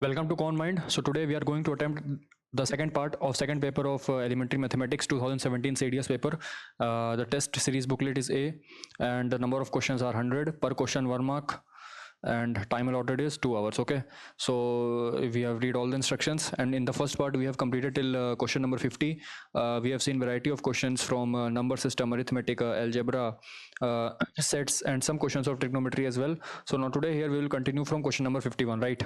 Welcome to Con Mind. So today we are going to attempt the second part of second paper of Elementary Mathematics 2017 CDS paper. The test series booklet is A and the number of questions are 100 per question 1 mark and time allotted is 2 hours. Okay, so we have read all the instructions and in the first part we have completed till question number 50. We have seen variety of questions from number system, arithmetic, algebra, sets and some questions of trigonometry as well. So now today here we will continue from question number 51, right?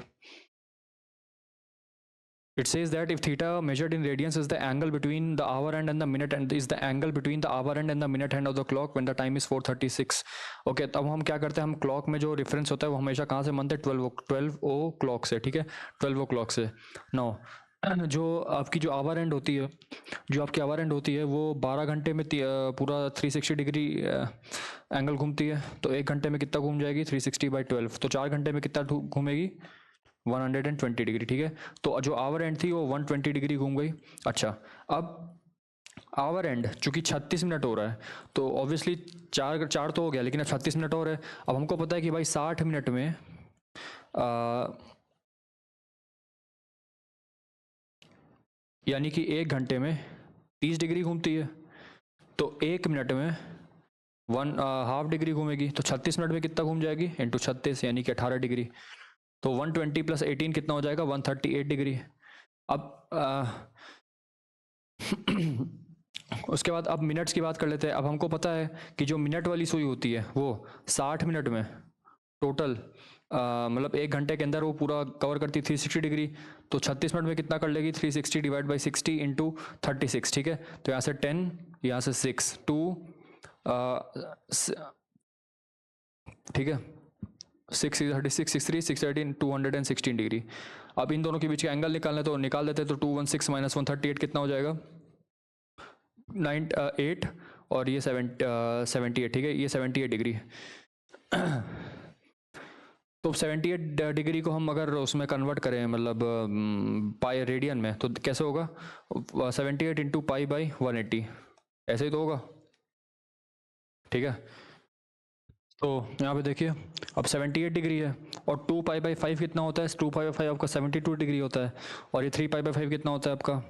It says that if theta measured in radians is the angle between the hour hand and the minute hand is the angle between the hour hand and the minute hand of the clock when the time is 4:36. Okay, तब हम क्या करते हैं, हम clock में जो reference होता है वो हमेशा कहाँ से मानते हैं, 12 ओ क्लॉक से. ठीक है, 12 ओ क्लॉक से. नो, जो आपकी जो आवर एंड होती है, जो आपकी आवर एंड होती है वो 12 घंटे में पूरा 360 डिग्री एंगल घूमती है. तो 1 घंटे में कितना घूम जाएगी, 360/12. तो 4 घंटे में कितना घूमेगी, 120 डिग्री. ठीक है, तो जो आवर एंड थी वो 120 डिग्री घूम गई. अच्छा, अब आवर एंड चूंकि 36 मिनट हो रहा है तो ऑब्वियसली चार तो हो गया, लेकिन अब 36 मिनट और है. अब हमको पता है कि भाई 60 मिनट में यानी कि 1 घंटे में 30 डिग्री घूमती है, तो 1 मिनट में हाफ डिग्री घूमेगी. तो 36 मिनट में कितना घूम जाएगी, इंटू 36 यानी कि 18 डिग्री. तो 120 + 18 कितना हो जाएगा, 138 डिग्री. अब उसके बाद अब मिनट्स की बात कर लेते हैं. अब हमको पता है कि जो मिनट वाली सुई होती है वो 60 मिनट में टोटल मतलब 1 घंटे के अंदर वो पूरा कवर करती 360 डिग्री. तो 36 मिनट में कितना कर लेगी, 360 / 60 × 36. ठीक है, तो यहाँ से 10, यहाँ से 6, 2, ठीक है, 6 36 63 613 216 डिग्री. अब इन दोनों के बीच का एंगल निकालना है तो निकाल देते हैं. तो 216 - 138 कितना हो जाएगा, 8 और ये 78. ठीक है, ये 78 डिग्री. तो 78 डिग्री को हम अगर उसमें कन्वर्ट करें मतलब पाई रेडियन में तो कैसे होगा, 78 × π/180 ऐसे ही तो होगा. ठीक है, तो यहाँ पे देखिए अब 78 डिग्री है और 2π/5 कितना होता है, 2π/5 आपका 72 डिग्री होता है. और ये 3π/5 कितना होता है आपका,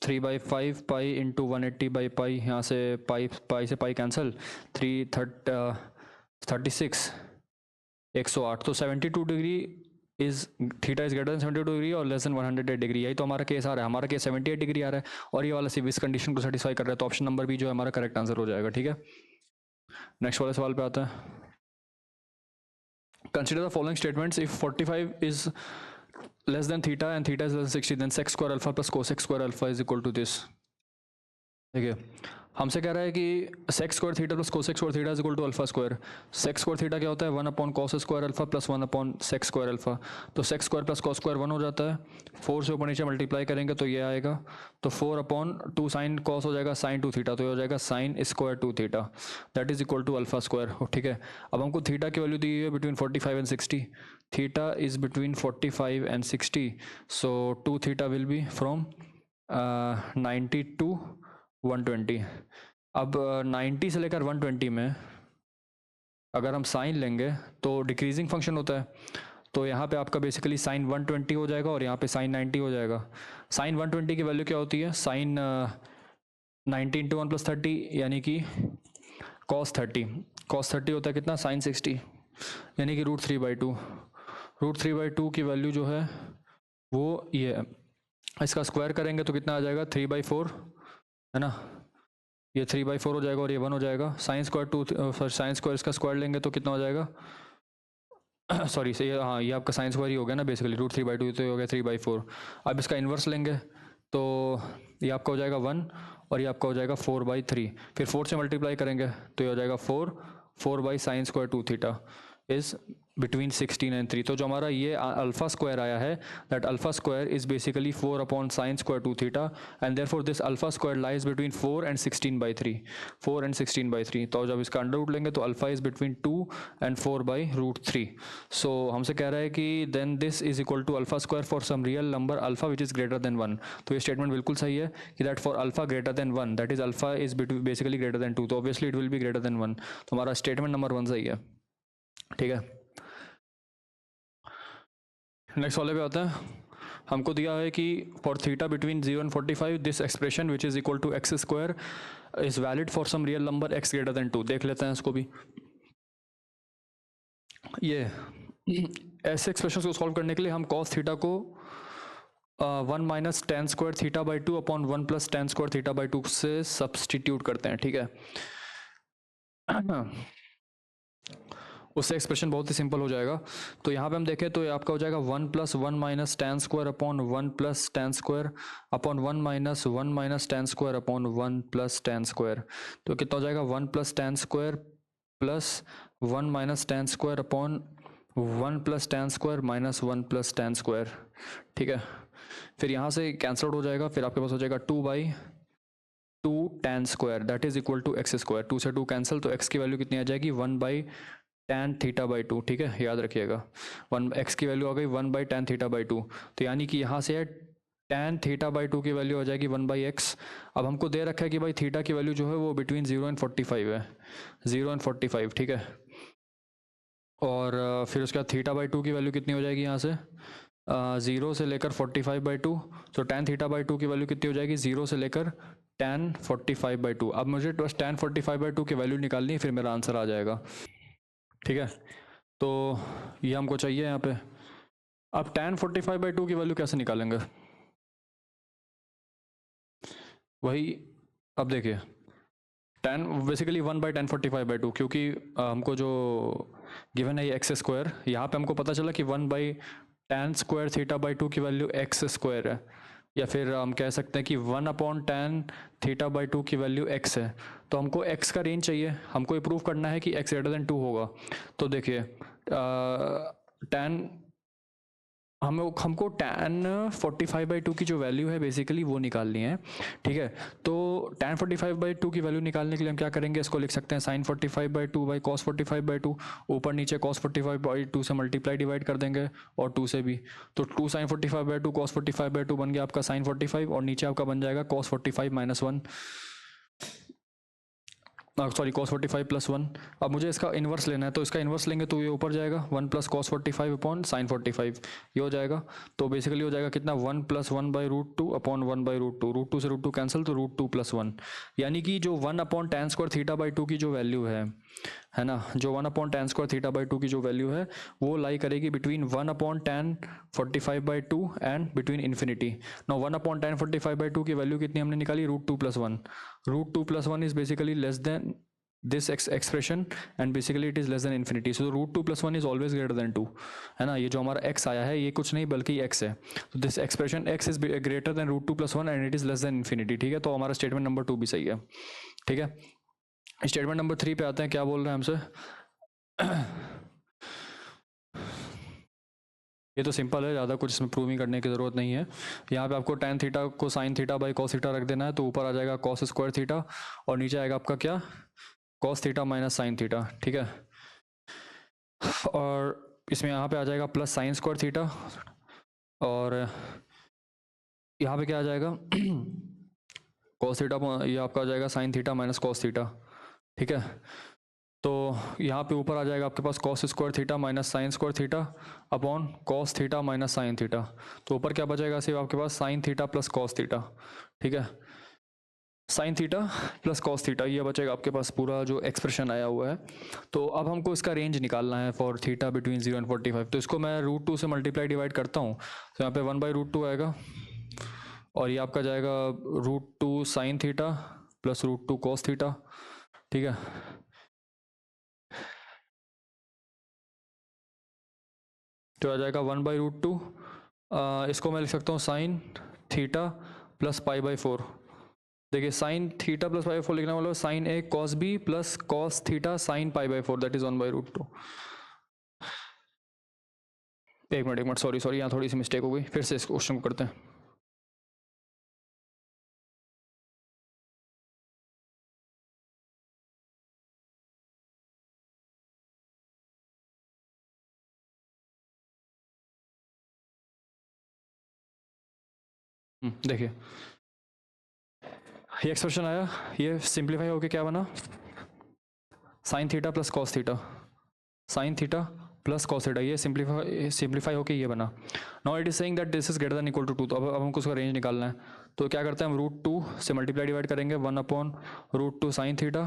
3/5 π × 180/π. यहाँ से पाई से पाई कैंसिल, 36 108. तो 72 degree is theta is greater then 72 degree और लेस देन 108 डिग्री. यही तो हमारा केस आ रहा है. हमारा केस 78 डिग्री आ रहा है और ये वाला सिर्फ इस कंडीशन को सेटिस्फाई कर रहा है. तो ऑप्शन नंबर भी जो है हमारा करेक्ट आंसर हो जाएगा. ठीक है, नेक्स्ट वाले सवाल पे आता है. Consider the following statements. If 45 is less than theta and theta is less than 60, then sec square alpha plus cosec square alpha is equal to this. ठीक है, हमसे कह रहा है कि sec square theta plus cosec square theta is equal to alpha square. sec square theta क्या होता है, 1/cos square alpha plus 1/sec square alpha. तो sec square plus cos square 1 हो जाता है. 4 से ऊपर नीचे मल्टीप्लाई करेंगे तो ये आएगा. तो 4/2 sin cos हो जाएगा sin 2 थीटा, तो ये हो जाएगा sin square 2 theta. That is equal to alpha square. ठीक है, अब हमको थीटा की वैल्यू दी है between 45 and 60. Theta is between 45 and 60. So 2 theta will be from 90 to 120. अब 90 से लेकर 120 में अगर हम साइन लेंगे तो डिक्रीजिंग फंक्शन होता है. तो यहाँ पे आपका बेसिकली साइन 120 हो जाएगा और यहाँ पे साइन 90 हो जाएगा. साइन 120 की वैल्यू क्या होती है, साइन 90 × 1 + 30 यानी कि cos 30. cos 30 होता है कितना, साइन 60 यानी कि √3/2. √3/2 की वैल्यू जो है वो ये है. इसका स्क्वायर करेंगे तो कितना आ जाएगा, 3/4 है ना. ये 3/4 हो जाएगा और ये 1 हो जाएगा. साइन स्क्वायर इसका स्क्वायर लेंगे तो कितना हो जाएगा, सॉरी से हाँ ये आपका साइन स्क्वायर ही हो गया ना बेसिकली. √3/2 तो हो गया 3/4. अब इसका इन्वर्स लेंगे तो ये आपका हो जाएगा 1 और ये आपका हो जाएगा 4/3. फिर 4 से मल्टीप्लाई करेंगे तो ये हो जाएगा 4/sin square 2 theta is between 16 and 3. तो जो हमारा ये अल्फा स्क्वायर आया है, that alpha square is basically 4/sin square 2 theta and therefore this alpha square lies between 4 and 16/3. 4 and 16/3. तो जब इसका अंडर रूट लेंगे तो alpha is between 2 and 4/√3. So हमसे कह रहा है कि then this is equal to alpha square for some real number alpha which is greater than 1. तो ये स्टेटमेंट बिल्कुल सही है कि that for alpha greater than 1 that is alpha is basically greater than 2. तो obviously it will be greater than 1. तो हमारा statement number 1 सही है. ठीक है, नेक्स्ट वाले पे आता है. हमको दिया है कि for theta between 0 and 45 this expression which is equal to x square is valid for some real number x greater than 2। देख लेते हैं इसको भी। ये ऐसे एक्सप्रेशन को सॉल्व करने के लिए हम कॉस थीटा को 1 minus ten square theta by 2 upon 1 plus ten square theta by 2 से सब्सटीट्यूट करते हैं, ठीक है। उससे एक्सप्रेशन बहुत ही सिंपल हो जाएगा। तो यहाँ पे हम देखें तो ये आपका हो जाएगा 1 plus 1 minus ten square upon 1 plus ten square upon 1 minus ten square upon 1 plus ten square. तो कितना हो जाएगा 1 plus ten square plus 1 minus ten square upon 1 plus ten square minus 1 plus ten square, ठीक है। फिर यहाँ से cancel out हो जाएगा, फिर आपके पास हो जाएगा 2/2 tan square that is equal to x square. 2 से 2 कैंसिल, तो एक्स की वैल्यू कितनी आ जाएगी 1/tan थीटा बाई 2, ठीक है, याद रखिएगा। 1 एक्स की वैल्यू आ गई 1/tan थीटा बाई 2। तो यानी कि यहाँ से है tan थीटा बाई 2 की वैल्यू आ जाएगी 1/x। अब हमको दे रखा है कि भाई थीटा की वैल्यू जो है वो बिटवीन 0 एंड 45 है, 0 एंड 45, ठीक है। और फिर उसके बाद थीटा बाई 2 की वैल्यू कितनी हो जाएगी यहाँ से 0 से लेकर 45/2। तो tan थीटा बाई 2 की वैल्यू कितनी हो जाएगी 0 से लेकर tan 45/2। अब मुझे बस tan 45/2 की वैल्यू निकालनी है, फिर मेरा आंसर आ जाएगा, ठीक है। तो ये हमको चाहिए यहाँ पे। अब tan 45/2 की वैल्यू कैसे निकालेंगे, वही अब देखिए tan बेसिकली 1/tan 45/2, क्योंकि हमको जो गिवन है ये एक्स स्क्वायर, यहाँ पे हमको पता चला कि 1/tan स्क्वायर थीटा बाई 2 की वैल्यू एक्स स्क्वायर है, या फिर हम कह सकते हैं कि 1/tan थीटा बाई 2 की वैल्यू एक्स है। तो हमको एक्स का रेंज चाहिए, हमको ये प्रूव करना है कि एक्स ग्रेटर देन 2 होगा। तो देखिए tan हमको tan 45/2 की जो वैल्यू है बेसिकली वो निकालनी है, ठीक है। तो tan 45/2 की वैल्यू निकालने के लिए हम क्या करेंगे, इसको लिख सकते हैं sin 45/2 बाई cos 45/2। ऊपर नीचे cos 45/2 से मल्टीप्लाई डिवाइड कर देंगे और 2 से भी। तो 2 sin 45/2 cos 45/2 बन गया आपका sin 45, और नीचे आपका बन जाएगा cos 45 minus 1, sorry cos 45 plus 1। अब मुझे इसका इन्वर्स लेना है, तो इसका इन्वर्स लेंगे तो ये ऊपर जाएगा 1 प्लस cos 45 अपॉन sin 45, ये हो जाएगा। तो बेसिकली हो जाएगा कितना 1 प्लस 1/√2 अपॉन 1/√2, √2 से √2 कैंसिल, तो √2 प्लस 1। यानी कि जो 1/tan स्क्वायर थीटा बाई 2 की जो वैल्यू है ना, जो 1/tan स्क्वायर थीटा बाई 2 की जो वैल्यू है वो लाई करेगी between 1/tan 45/2 and between infinity. No 1/tan 45/2 की वैल्यू कितनी हमने निकाली √2 plus 1। √2 plus 1 is basically less than this expression and basically it is less than infinity, so √2 plus 1 is always greater than 2, है ना। ये जो हमारा x आया है ये कुछ नहीं बल्कि x है। तो this expression x is greater than √2 plus 1 and it is less than infinity, ठीक है। तो हमारा स्टेटमेंट नंबर 2 भी सही है, ठीक है। स्टेटमेंट नंबर 3 पे आते हैं, क्या बोल रहे हैं हमसे। ये तो सिंपल है, ज़्यादा कुछ इसमें प्रूविंग करने की ज़रूरत नहीं है। यहाँ पे आपको tan थीटा को sin theta by cos theta रख देना है, तो ऊपर आ जाएगा cos स्क्वायर थीटा और नीचे आएगा आपका क्या cos theta minus sine theta, ठीक है। और इसमें यहाँ पे आ जाएगा प्लस साइन स्क्वायर थीटा, और यहाँ पे क्या आ जाएगा cos थीटा, ये आपका आ जाएगा sine theta minus cos theta, ठीक है। तो यहाँ पे ऊपर आ जाएगा आपके पास cos square theta minus sine square theta upon cos theta minus sine theta. तो ऊपर क्या बचेगा सिर्फ आपके पास sine theta plus cos theta, ठीक है। Sine theta plus cos theta, ये बचेगा आपके पास पूरा जो एक्सप्रेशन आया हुआ है। तो अब हमको इसका रेंज निकालना है फॉर थीटा बिटवीन 0 एंड 45। तो इसको मैं √2 से मल्टीप्लाई डिवाइड करता हूँ, तो यहाँ पे 1/√2 आएगा, और ये आपका जाएगा √2 sign theta plus √2 cos theta, ठीक है। तो आ जाएगा 1/√2, इसको मैं लिख सकता हूँ साइन थीटा प्लस π/4। देखिए साइन थीटा प्लस π/4 लिखना मतलब sine A cos B plus cos theta sine π/4 that is 1/√2। एक मिनट सॉरी यहाँ थोड़ी सी मिस्टेक हो गई, फिर से इस क्वेश्चन को करते हैं। देखिए ये एक्सप्रेशन आया, ये सिंप्लीफाई होके क्या बना sine theta plus cos theta, sine theta plus cos theta, ये सिंप्लीफाई होके ये बना। Now it is saying that this is greater than equal to 2, तो अब हमको उसका रेंज निकालना है। तो क्या करते हैं हम √2 से मल्टीप्लाई डिवाइड करेंगे, 1/√2 sign theta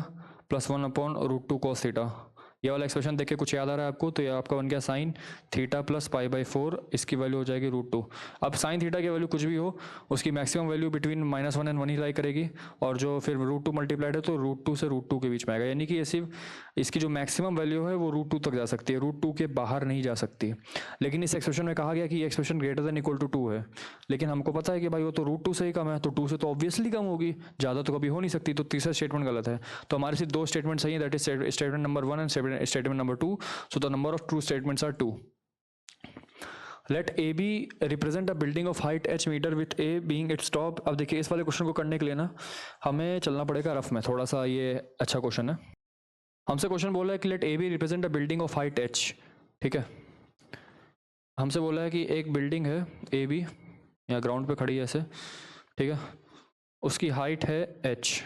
plus 1/√2 cos theta. ये वाला एक्सप्रेशन देख के कुछ याद आ रहा है आपको, तो ये आपका बन गया साइन थीटा प्लस π/4, इसकी वैल्यू हो जाएगी √2। अब साइन थीटा की वैल्यू कुछ भी हो, उसकी मैक्सिमम वैल्यू बिटवीन -1 एंड 1 ही लाई करेगी, और जो फिर √2 मल्टीप्लाइड है तो √2 से √2 के बीच में आएगा, यानी कि ये सिर्फ इसकी जो मैक्सिमम वैल्यू है वो √2 तक जा सकती है, √2 के बाहर नहीं जा सकती। लेकिन इस एक्सप्रेशन में कहा गया कि ये expression greater than equal to 2 है, लेकिन हमको पता है कि भाई वो तो √2 से ही कम है, तो 2 से तो ऑब्वियसली कम होगी, ज़्यादा तो कभी हो नहीं सकती, तो तीसरा स्टेटमेंट गलत है। तो हमारे सिर्फ दो स्टेटमेंट सही है, that is statement number 1 and statement number 2। So the number of true statements are 2. Let AB represent a building of height h meter with A being its top। अब देखिए इस वाले क्वेश्चन को करने के लिए ना हमें चलना पड़ेगा रफ में, थोड़ा सा ये अच्छा क्वेश्चन है। हमसे क्वेश्चन बोला है कि let AB represent a building of height h, ठीक है। हमसे बोला है कि एक बिल्डिंग है AB, या ग्राउंड पे खड़ी है ऐसे, ठीक है, उसकी हाइट है h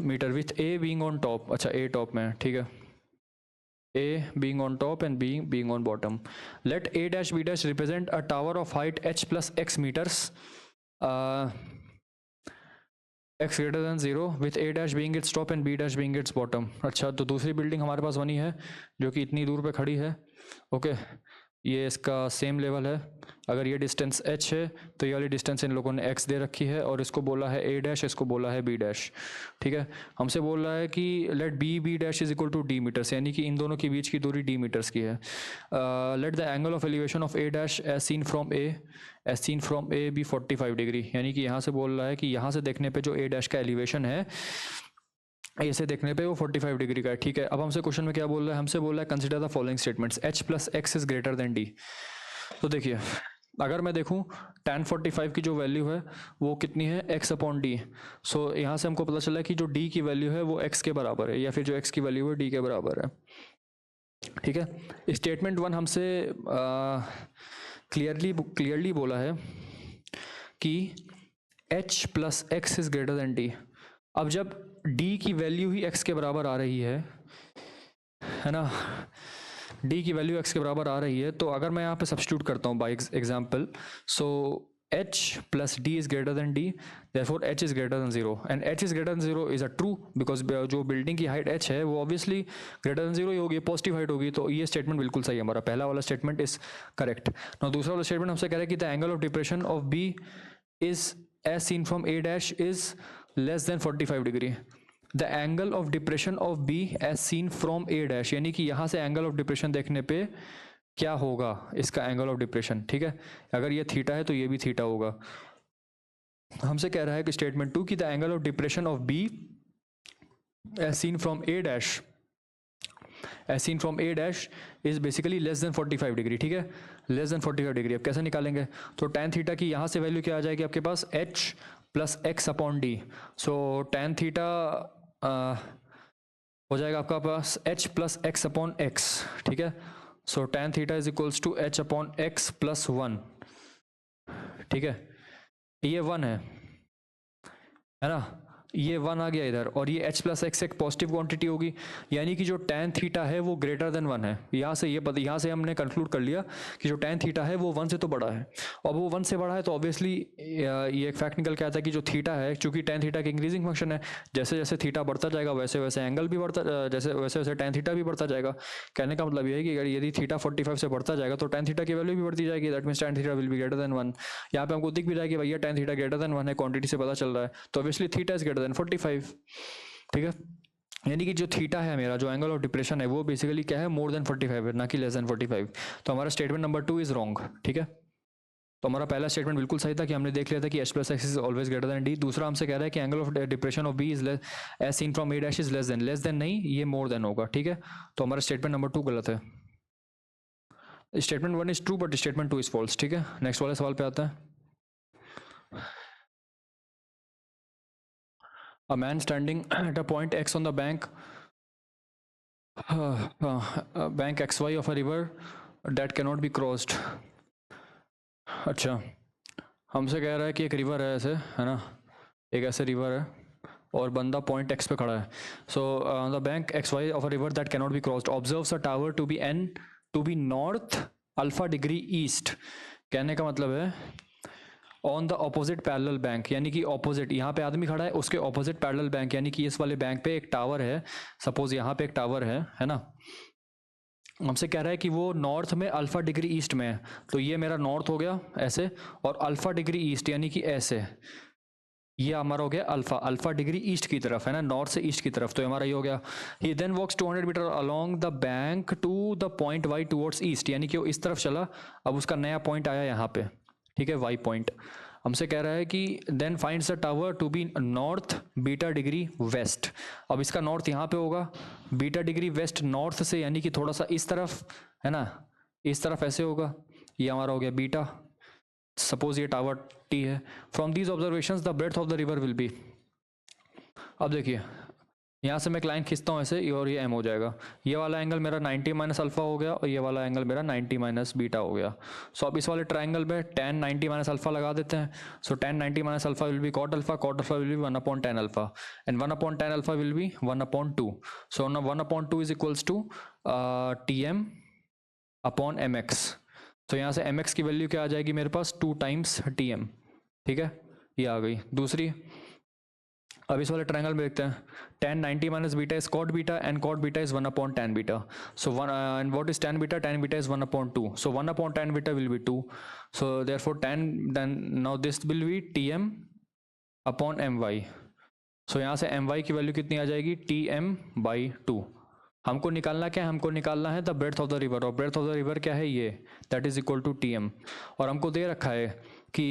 metre with A being on top, अच्छा A टॉप में, ठीक है, A being on top and B being on bottom. Let A dash B dash represent a tower of height h plus x meters, x greater than 0 with A dash being its top and B dash being its bottom। अच्छा, तो दूसरी building हमारे पास बनी है जो कि इतनी दूर पे खड़ी है, ओके, ये इसका सेम लेवल है। अगर ये डिस्टेंस h है तो ये वाली डिस्टेंस इन लोगों ने x दे रखी है, और इसको बोला है a डैश, इसको बोला है b डैश, ठीक है। हमसे बोल रहा है कि let b dash is equal to d metres, यानी कि इन दोनों के बीच की दूरी d मीटर्स की है। Let the angle of elevation of a dash as seen from a B 45 degree, यानी कि यहाँ से बोल रहा है कि यहाँ से देखने पे जो a डैश का एलिवेशन है ऐसे देखने पे वो 45 डिग्री का है, ठीक है। अब हमसे क्वेश्चन में क्या बोल रहा है, हमसे बोल रहा है consider the following statements, h plus x is greater than d। तो देखिए अगर मैं देखूं tan 45 की जो वैल्यू है वो कितनी है, x/d। सो यहाँ से हमको पता चला है कि जो d की वैल्यू है वो x के बराबर है, या फिर जो x की वैल्यू है d के बराबर है, ठीक है। स्टेटमेंट 1 हमसे क्लियरली बोला है कि h plus x is greater than d। अब जब d की वैल्यू ही x के बराबर आ रही है ना, d की वैल्यू x के बराबर आ रही है, तो अगर मैं यहाँ पे सब्स्टिट्यूट करता हूँ by example, so h plus d is greater than d, therefore h is greater then 0, and h is greater then 0 is a true, because जो बिल्डिंग की हाइट h है वो ऑब्वियसली ग्रेटर देन 0 ही होगी, positive height होगी, तो ये statement बिल्कुल सही है, हमारा पहला वाला स्टेटमेंट इज करेक्ट। नाउ दूसरा वाला स्टेटमेंट हमसे कह रहा है कि the angle of depression of b is as seen from a dash is less than 45 degree. The angle of depression of B as seen from A dash, यानी कि यहाँ से एंगल ऑफ डिप्रेशन देखने पे क्या होगा इसका एंगल ऑफ डिप्रेशन, ठीक है। अगर ये थीटा है तो ये भी थीटा होगा। हमसे कह रहा है कि स्टेटमेंट 2 कि the angle of depression of B as seen from A dash is basically less than 45 degree, ठीक है, लेस देन 45 डिग्री। अब कैसे निकालेंगे, तो tan थीटा की यहाँ से वैल्यू क्या आ जाएगी आपके पास, h plus x/d। So tan theta हो जाएगा आपका पास h प्लस x/x, ठीक है। So tan theta is equals to h/x plus 1, ठीक है, ये 1 है ना, ये 1 आ गया इधर, और ये h प्लस एक्स एक पॉजिटिव क्वांटिटी होगी, यानी कि जो tan थीटा है वो ग्रेटर देन 1 है। यहाँ से यहाँ से हमने कंक्लूड कर लिया कि जो tan थीटा है वो 1 से तो बड़ा है, और वो 1 से बड़ा है तो ऑब्वियसली ये एक फैक्ट निकल के आता है कि जो थीटा है, चूंकि tan थीटा की इंक्रीजिंग फंक्शन है, जैसे जैसे थीटा बढ़ता जाएगा वैसे वैसे एंगल भी बढ़ता, जैसे वैसे वैसे tan थीटा भी बढ़ता जाएगा। कहने का मतलब ये है कि अगर यदि थीटा 45 से बढ़ता जाएगा तो tan थीटा की वैल्यू भी बढ़ती जाएगी, that means tan theta will be greater than 1। यहाँ पे हमको दिख भी रहा है कि भैया tan थीटा ग्रेटर देन 1 है, क्वांटिटी से पता चल रहा है, तो obviously theta is greater then 45, ठीक है। यानी कि जो थीटा है मेरा, जो एंगल ऑफ डिप्रेशन है वो बेसिकली क्या है, मोर देन 45 है, ना कि लेस देन 45। तो हमारा स्टेटमेंट नंबर 2 इज रॉन्ग, ठीक है। तो हमारा पहला स्टेटमेंट बिल्कुल सही था कि हमने देख लिया था कि h plus x is always greater than d। दूसरा हमसे कह रहा है कि angle of depression of b is as seen from a dash is less than नहीं, ये मोर देन होगा, ठीक है। तो हमारा स्टेटमेंट नंबर 2 गलत है। Statement 1 is true but statement 2 is false, ठीक है। नेक्स्ट वाले सवाल पे आता है। A man standing at a point x on the bank xy of a river that cannot be crossed। अच्छा, हमसे कह रहा है कि एक रिवर है ऐसे, है ना, एक ऐसे रिवर है और बंदा पॉइंट एक्स पे खड़ा है. So the bank X Y of a river that cannot be crossed observes a tower to be an to be north alpha degree east. कहने का मतलब है on the opposite parallel bank, यानी कि opposite, यहाँ पे आदमी खड़ा है उसके ऑपोजिट पैरेलल बैंक, यानी कि इस वाले बैंक पे एक टावर है. सपोज यहाँ पे एक टावर है ना. हमसे कह रहा है कि वो नॉर्थ में अल्फा डिग्री ईस्ट में है. तो ये मेरा नॉर्थ हो गया ऐसे, और अल्फा डिग्री ईस्ट यानी कि ऐसे, ये हमारा हो गया अल्फा. अल्फा डिग्री ईस्ट की तरफ है ना, नॉर्थ से ईस्ट की तरफ. तो हमारा ये हो गया. He then walks 200 metres along the bank to the point Y towards east, यानी कि वो इस तरफ चला. अब उसका नया पॉइंट आया यहाँ पे, ठीक है, वाई पॉइंट. हमसे कह रहा है कि then finds the tower to be north beta degree west. अब इसका नॉर्थ यहाँ पे होगा, बीटा डिग्री वेस्ट नॉर्थ से, यानी कि थोड़ा सा इस तरफ है ना, इस तरफ ऐसे होगा. ये हमारा हो गया बीटा. सपोज ये टावर टी है. From these observations the breadth of the river will be. अब देखिए यहाँ से मैं एक लाइन खींचता हूँ ऐसे, और ये एम हो जाएगा. ये वाला एंगल मेरा 90 माइनस अल्फा हो गया, और ये वाला एंगल मेरा 90 माइनस बीटा हो गया. सो अब इस वाले ट्राइंगल में tan 90 माइनस अल्फा लगा देते हैं. So tan 90 minus alpha will be cot alpha will be 1/tan alpha, and 1/tan alpha will be 1/2. So 1/2 is equals to TM upon MX. तो यहाँ से MX की वैल्यू क्या आ जाएगी मेरे पास, 2 टाइम्स TM. ठीक है, ये आ गई. दूसरी, अब इस वाले ट्रायंगल में देखते हैं. tan 90 minus beta is cot beta, and cot beta is 1/tan beta. So and what is tan beta? tan beta is 1/2. So 1/tan beta will be 2. So therefore tan, then now this will be TM upon MY. So यहाँ से MY की value कितनी आ जाएगी, TM/2. हमको निकालना क्या है, हमको निकालना है the breadth of the river, और ब्रेड्थ ऑफ द रिवर क्या है, ये that is equal to TM. और हमको दे रखा है कि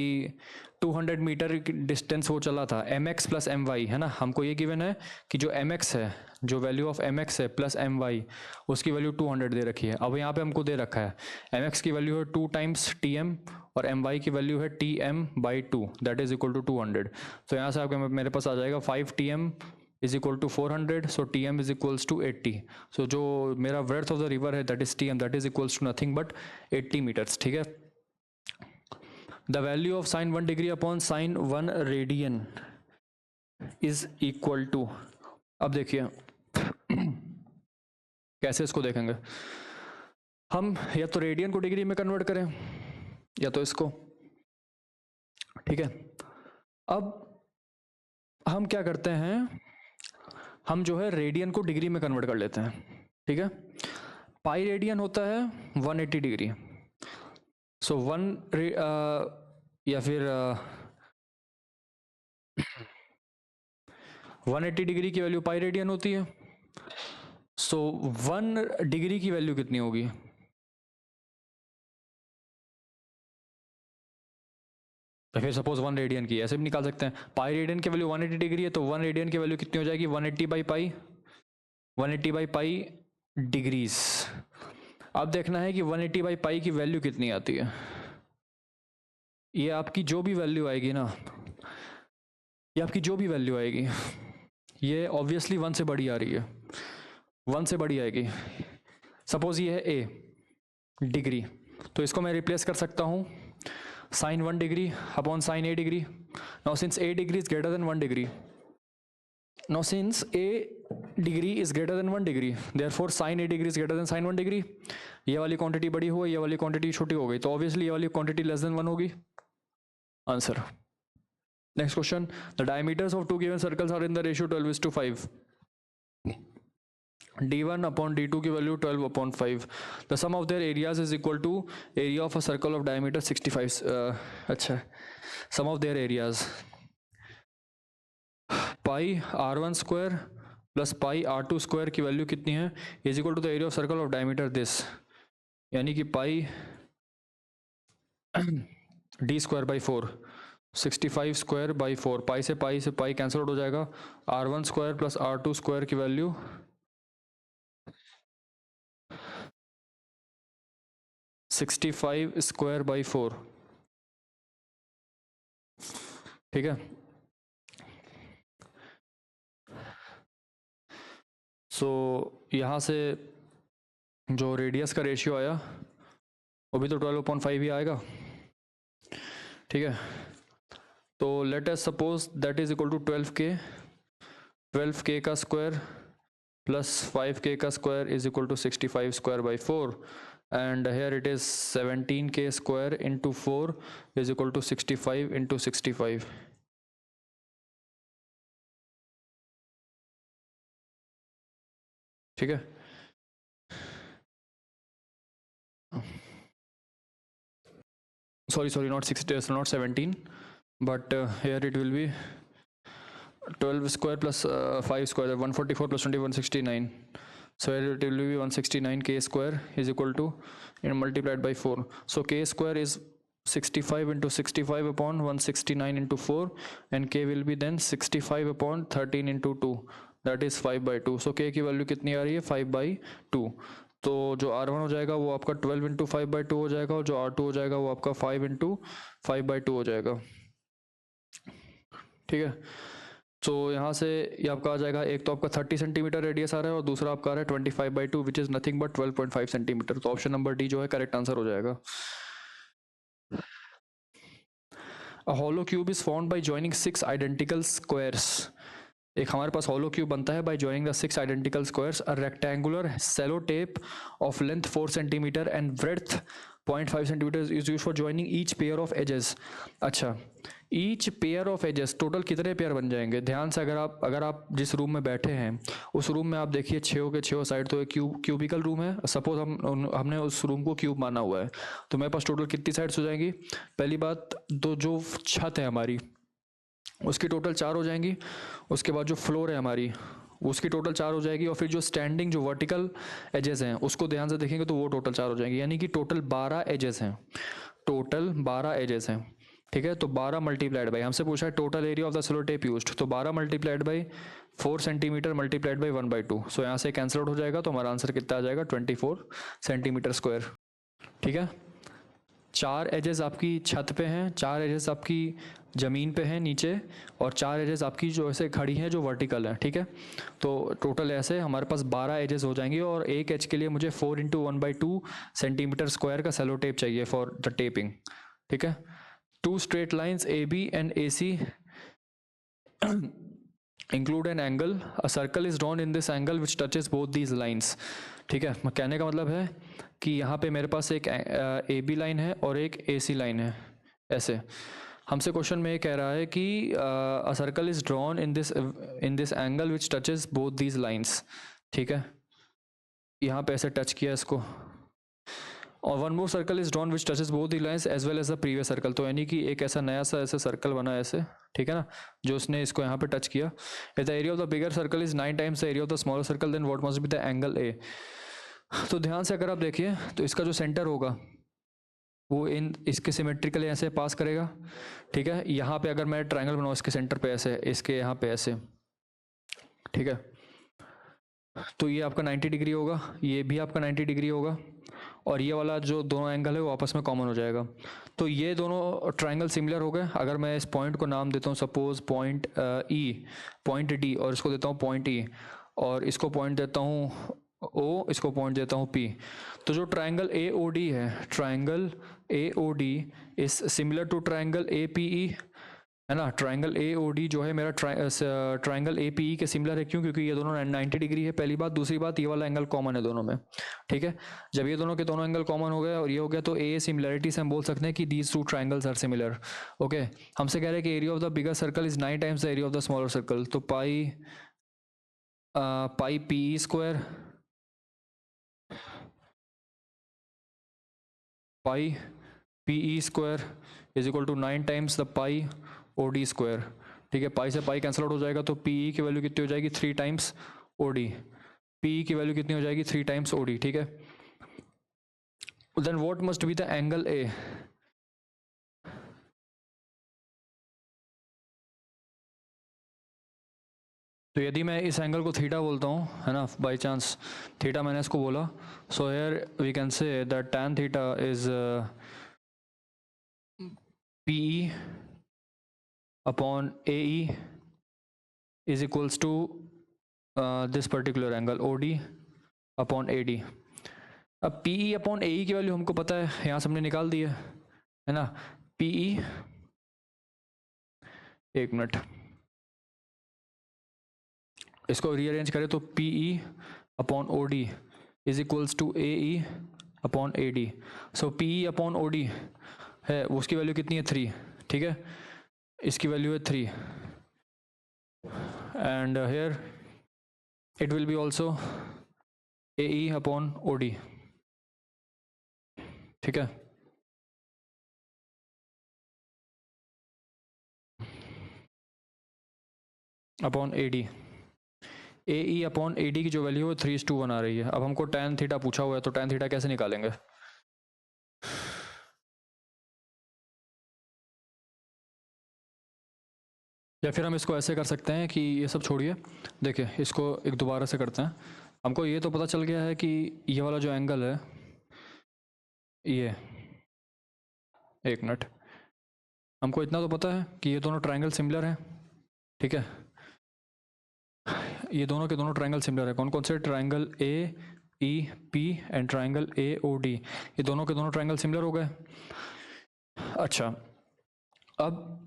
200 मीटर डिस्टेंस वो चला था, MX प्लस MY है ना. हमको ये गिवन है कि जो MX है, जो वैल्यू ऑफ MX है प्लस MY, उसकी वैल्यू 200 दे रखी है. अब यहाँ पे हमको दे रखा है MX की वैल्यू है 2 टाइम्स TM, और MY की वैल्यू है TM/2, that is equal to 200. तो यहाँ से आपके मेरे पास आ जाएगा 5TM is equal to 400. So TM is equals to 80. सो जो मेरा ब्रेड्थ ऑफ द रिवर है that is TM, that is equals to nothing but 80 metres. ठीक है. The value of sin 1 degree upon sin 1 radian is equal to, अब देखिए कैसे इसको देखेंगे हम, या तो रेडियन को डिग्री में कन्वर्ट करें या तो इसको. ठीक है. अब हम क्या करते हैं, हम जो है रेडियन को डिग्री में कन्वर्ट कर लेते हैं. ठीक है. पाई रेडियन होता है 180 डिग्री. सो या फिर 180 डिग्री की वैल्यू पाई रेडियन होती है. सो 1 डिग्री की वैल्यू कितनी होगी, तो फिर सपोज 1 रेडियन की ऐसे भी निकाल सकते हैं. पाई रेडियन की वैल्यू 180 डिग्री है, तो 1 रेडियन की वैल्यू कितनी हो जाएगी, 180/पाई, 180/पाई डिग्रीज. अब देखना है कि 180/पाई की वैल्यू कितनी आती है. ये आपकी जो भी वैल्यू आएगी ना, ये आपकी जो भी वैल्यू आएगी, ये ऑब्वियसली 1 से बड़ी आ रही है, 1 से बड़ी आएगी. सपोज ये है A डिग्री, तो इसको मैं रिप्लेस कर सकता हूँ sin 1 degree upon sin A degree. Now since A degree is greater than 1 degree, now since A degree is greater than 1 degree, therefore sin A degree is greater then sin 1 degree. ये वाली quantity बड़ी हो गई, ये वाली quantity छोटी हो गई, तो ऑब्वियसली ये वाली क्वांटिटी लेस देन 1 होगी. Answer. Next question. The diameters of 2 given circles are in the ratio 12:5. D1 upon D2 की value 12/5. The sum of their areas is equal to area of a circle of diameter 65. अच्छा, sum of their areas pi R1 square plus pi R2 square की value कितनी है, is equal to the area of circle of diameter this, यानी कि पाई D²/4, 65 square by 4. पाई से pi cancel out हो जाएगा. R1 square plus R2 square की value 65 square by 4. ठीक है. सो यहाँ से जो रेडियस का रेशियो आया वो भी तो 12/5 ही आएगा. ठीक है. तो let us suppose that is equal to 12K 12k का स्क्वायर plus 5k का square is equal to 65 square by 4, and here it is 17k square into 4 is equal to 65 into 65. ठीक है, sorry not 60, so not 17, but here it will be 12 square plus 5 square, 144 plus 20, 169. So here it will be 169k square is equal to, and multiplied by 4. So k square is 65 into 65 upon 169 into 4, and k will be then 65 upon 13 into 2, that is 5 by 2. So k की value कितनी आ रही है, 5 by 2. तो जो R1 हो जाएगा वो आपका 12 इंटू 5 बाई 2 हो जाएगा, और जो R2 हो जाएगा वो आपका 5 इंटू 5 बाई 2 हो जाएगा. ठीक है, तो यहाँ से ये आपका आ जाएगा, एक तो आपका 30 सेंटीमीटर रेडियस आ रहा है और दूसरा आपका आ रहा है 25 by 2 which is nothing but 12.5 centimetre. तो ऑप्शन नंबर डी जो है करेक्ट आंसर हो जाएगा. A hollow cube is formed by joining 6 identical squares. एक हमारे पास hollow cube बनता है by joining the 6 identical squares. A rectangular cello tape of length 4 centimeter and breadth 0.5 centimeters is used for joining each pair of edges. अच्छा, each pair of edges, total कितने pair बन जाएंगे? ध्यान से अगर आप जिस रूम में बैठे हैं उस रूम में आप देखिए 6 के 6 साइड, तो एक क्यूबिकल रूम है. सपोज हमने उस रूम को क्यूब माना हुआ है, तो मेरे पास टोटल कितनी साइड्स हो जाएंगी? पहली बात तो जो छत है हमारी उसकी टोटल 4 हो जाएंगी. उसके बाद जो फ्लोर है हमारी उसकी टोटल 4 हो जाएगी, और फिर जो स्टैंडिंग जो वर्टिकल एजेस हैं उसको ध्यान से देखेंगे तो वो टोटल 4 हो जाएंगी. यानी कि टोटल 12 एजेस हैं, टोटल 12 एजेस हैं. ठीक है, तो 12 मल्टीप्लाइड बाई, हमसे पूछा है total area of the sellotape used, तो 12 multiplied by 4 centimetre multiplied by 1/2. So यहाँ से कैंसिल आउट हो जाएगा, तो हमारा आंसर कितना आ जाएगा? 24 सेंटीमीटर स्क्वायर. ठीक है, 4 एजेस आपकी छत पे हैं, 4 एजेस आपकी ज़मीन पे हैं नीचे, और 4 एजेस आपकी जो ऐसे खड़ी हैं जो वर्टिकल है. ठीक है, तो टोटल ऐसे हमारे पास 12 एजेस हो जाएंगे, और एक एज के लिए मुझे 4 इंटू 1/2 सेंटीमीटर स्क्वायर का सेलो टेप चाहिए फॉर द टेपिंग. ठीक है, 2 straight lines AB and AC include an angle. A circle is drawn in this angle which touches both these lines. ठीक है, कहने का मतलब है कि यहाँ पे मेरे पास एक AB लाइन है और एक AC लाइन है. ऐसे हमसे क्वेश्चन में ये कह रहा है कि a circle is drawn in this angle which touches both these lines. ठीक है, यहाँ पे ऐसे टच किया इसको, और one more circle is drawn which touches both the lines as well as the previous circle. तो यानी कि एक ऐसा नया सा ऐसे सर्कल बना ऐसे, ठीक है ना, जो उसने इसको यहाँ पे टच किया. If the area of the bigger circle is 9 times the area of the smaller circle, then what must be the angle A. तो ध्यान से अगर आप देखिए तो इसका जो सेंटर होगा वो इसके सिमेट्रिकल ऐसे पास करेगा. ठीक है, यहाँ पे अगर मैं ट्राइंगल बनाऊँ इसके सेंटर पे ऐसे, इसके यहाँ पे ऐसे, ठीक है, तो ये आपका 90 डिग्री होगा, ये भी आपका 90 डिग्री होगा, और ये वाला जो दोनों एंगल है वो आपस में कॉमन हो जाएगा. तो ये दोनों ट्राइंगल सिमिलर हो गए. अगर मैं इस पॉइंट को नाम देता हूँ सपोज पॉइंट ई, पॉइंट डी, और इसको देता हूँ पॉइंट ई, और इसको पॉइंट देता हूँ ओ, इसको पॉइंट देता हूँ पी. तो जो ट्राइंगल ए ओ डी है, triangle A O D is similar to triangle A P E, है ना. ट्राइंगल ए ओ डी जो है मेरा ट्राइंगल ए पी ई के सिमिलर है. क्यों? क्योंकि ये दोनों 90 डिग्री है, पहली बात. दूसरी बात, ये वाला एंगल कॉमन है दोनों में. ठीक है, जब ये दोनों के दोनों एंगल कॉमन हो गए और ये हो गया, तो ए सिमिलरिटी से हम बोल सकते हैं कि these 2 triangles are similar. Okay, हमसे कह रहे हैं कि area of the bigger circle is 9 times the area of the smaller circle. तो pi P E square, pi P E square is equal to 9 times the pi O D square. ठीक है, पाई से pi cancel out हो जाएगा, तो P E की value कितनी हो जाएगी? 3 times O D. P E की वैल्यू कितनी हो जाएगी? 3 टाइम्स ओ डी. ठीक है, then what must be the angle A? तो यदि मैं इस एंगल को थीटा बोलता हूँ, है ना, बाई चांस थीटा मैंने इसको बोला, so here we can say that tan theta is P E upon AE is equals to this particular angle OD upon AD. अब PE upon AE की वैल्यू हमको पता है, यहाँ से हमने निकाल दी है ना. PE, एक मिनट, इसको रीअरेंज करें तो P E upon O D is equals to A E upon A D. So P E upon O D है, उसकी वैल्यू कितनी है 3. ठीक है, इसकी वैल्यू है 3 and here it will be also A E upon O D. ठीक है, upon A D. A E upon A D की जो वैल्यू है 3:1 आ रही है. अब हमको tan थीटा पूछा हुआ है, तो tan थीटा कैसे निकालेंगे? या फिर हम इसको ऐसे कर सकते हैं कि ये सब छोड़िए, देखिए इसको एक दोबारा से करते हैं. हमको ये तो पता चल गया है कि ये वाला जो एंगल है, ये एक मिनट, हमको इतना तो पता है कि ये दोनों ट्रायंगल सिमिलर हैं. ठीक है, ये दोनों के दोनों ट्रायंगल सिमिलर है. कौन कौन से? Triangle A E P and triangle A O D. ये दोनों के दोनों ट्रायंगल सिमिलर हो गए. अच्छा, अब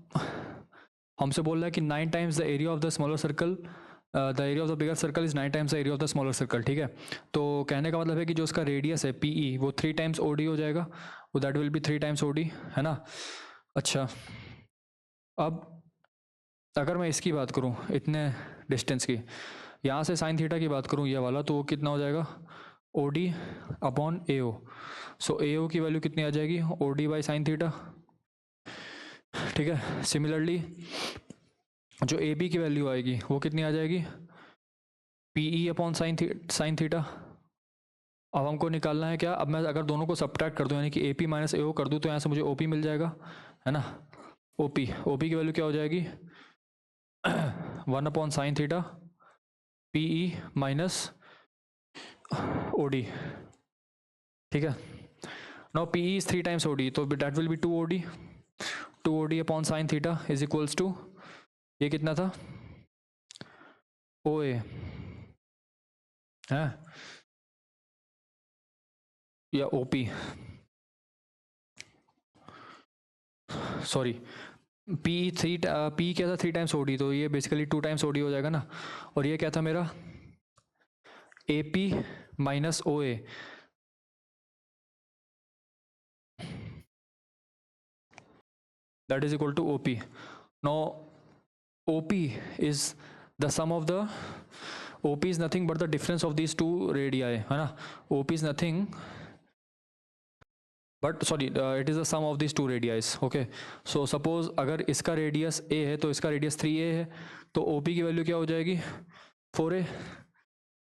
हमसे बोल रहा है कि 9 times the area of the smaller circle, the area of the bigger circle is 9 times the area of the smaller circle. ठीक है, तो कहने का मतलब है कि जो उसका रेडियस है पी ई वो 3 टाइम्स ओ डी हो जाएगा, वो that will be 3 times O D, है ना. अच्छा, अब अगर मैं इसकी बात करूँ इतने डिस्टेंस की, यहाँ से साइन थीटा की बात करूँ ये वाला, तो वो कितना हो जाएगा? ओ डी अपॉन ए ओ. सो ए ओ की वैल्यू कितनी आ जाएगी? O D by sine theta. ठीक है, सिमिलरली जो ए बी की वैल्यू आएगी वो कितनी आ जाएगी? P E upon sine theta. अब हमको निकालना है क्या? अब मैं अगर दोनों को सब्ट्रैक्ट कर दूं, यानी कि ए पी माइनस ए ओ कर दूं, तो यहाँ से मुझे ओ पी मिल जाएगा, है ना. ओ पी की वैल्यू क्या हो जाएगी? 1 upon sine theta P E minus O D. ठीक है, now P E is 3 times O D, तो that will be 2 O D. 2 O D upon sine theta is equals to, ये कितना था? ओ ए है या ओ पी, सॉरी, पी क्या था? 3 टाइम्स ओ डी, तो ये बेसिकली 2 टाइम्स ओ डी हो जाएगा ना. और ये क्या था मेरा? A P minus O A. That is equal to OP. Now OP is the sum of the, OP is nothing but the difference of these two radii, है ना. OP is nothing but, sorry, it is the sum of these two radii. Okay, so suppose अगर इसका radius a है तो इसका radius 3a है, तो OP की वैल्यू क्या हो जाएगी? 4a.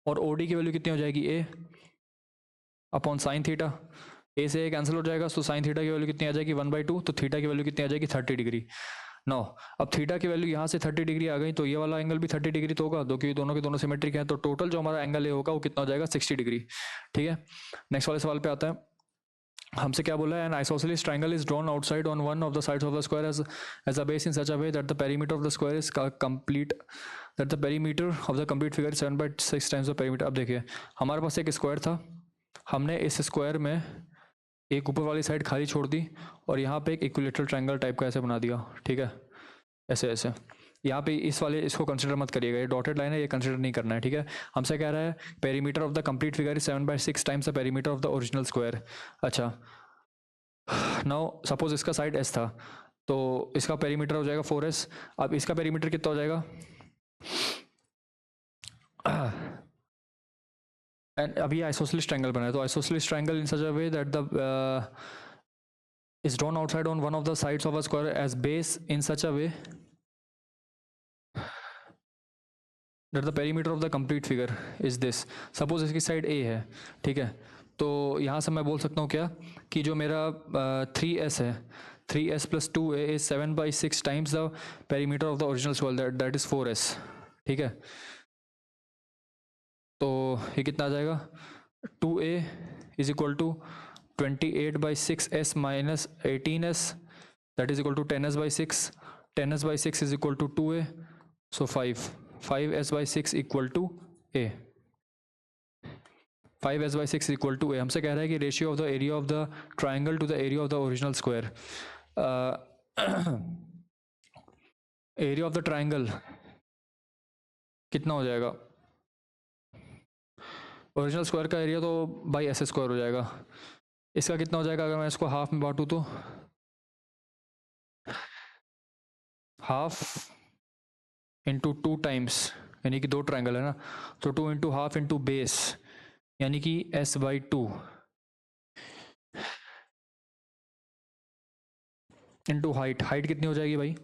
और OD की वैल्यू कितनी हो जाएगी? a upon sine theta. A से ए कैंसिल हो जाएगा, तो साइन थीटा की वैल्यू कितनी आ जाएगी? 1/2. तो थीटा की वैल्यू कितनी आ जाएगी? 30 डिग्री. नो, अब थीटा की वैल्यू यहाँ से 30 डिग्री आ गई, तो ये वाला एंगल भी 30 डिग्री तो होगा, क्योंकि दोनों के दोनों सिमेट्रिक हैं. तो टोटल जो हमारा एंगल ए होगा वो कितना हो जाएगा? 60 डिग्री. ठीक है, नेक्स्ट वाले सवाल पे आता है. हमसे क्या बोला है? An isosceles triangle is drawn outside on one of the sides of the square as a base in such a way that the perimeter of the square is complete, that the perimeter of the complete figure 7/6 times the perimeter. अब देखिए, हमारे पास एक square था, हमने इस square में एक ऊपर वाली साइड खाली छोड़ दी, और यहाँ पे एक इक्विलेटरल ट्रायंगल टाइप का ऐसे बना दिया. ठीक है, ऐसे ऐसे. यहाँ पे इस वाले इसको कंसिडर मत करिएगा, ये डॉटेड लाइन है, ये कंसिडर नहीं करना है. ठीक है, हमसे कह रहा है perimeter of the complete figure is 7/6 times the perimeter of the original square. अच्छा, नाउ सपोज इसका साइड एस था, तो इसका पेरीमीटर हो जाएगा 4s. अब इसका पेरीमीटर कितना हो जाएगा? एंड अभी आइसोसेलेस ट्रायंगल बना है, तो isosceles triangle in such a way that the is drawn outside on one of the sides of a square as base in such a way that the perimeter of the complete figure is this. Suppose इसकी side A है. ठीक है, तो यहाँ से मैं बोल सकता हूँ क्या, कि जो मेरा 3s है, 3s plus 2a is 7/6 times the perimeter of the original square, that is 4s. ठीक है, तो ये कितना आ जाएगा? 2a is equal to 28/6s minus 18s, that is equal to 10s/6. 10s/6 is equal to 2a, so 5s/6 equal to a. 5s/6 is equal to a. हमसे कह रहा है कि ratio of the area of the triangle to the area of the original square. Area of the triangle कितना हो जाएगा? Original square का area तो बाई एस स्क्वायर हो जाएगा। इसका कितना हो जाएगा अगर मैं इसको हाफ में बांटूँ तो? हाफ इंटू 2 टाइम्स, यानी कि 2 ट्रायंगल है ना, तो 2 इंटू हाफ इंटू बेस, यानी कि S by 2 into height. Height कितनी हो जाएगी भाई?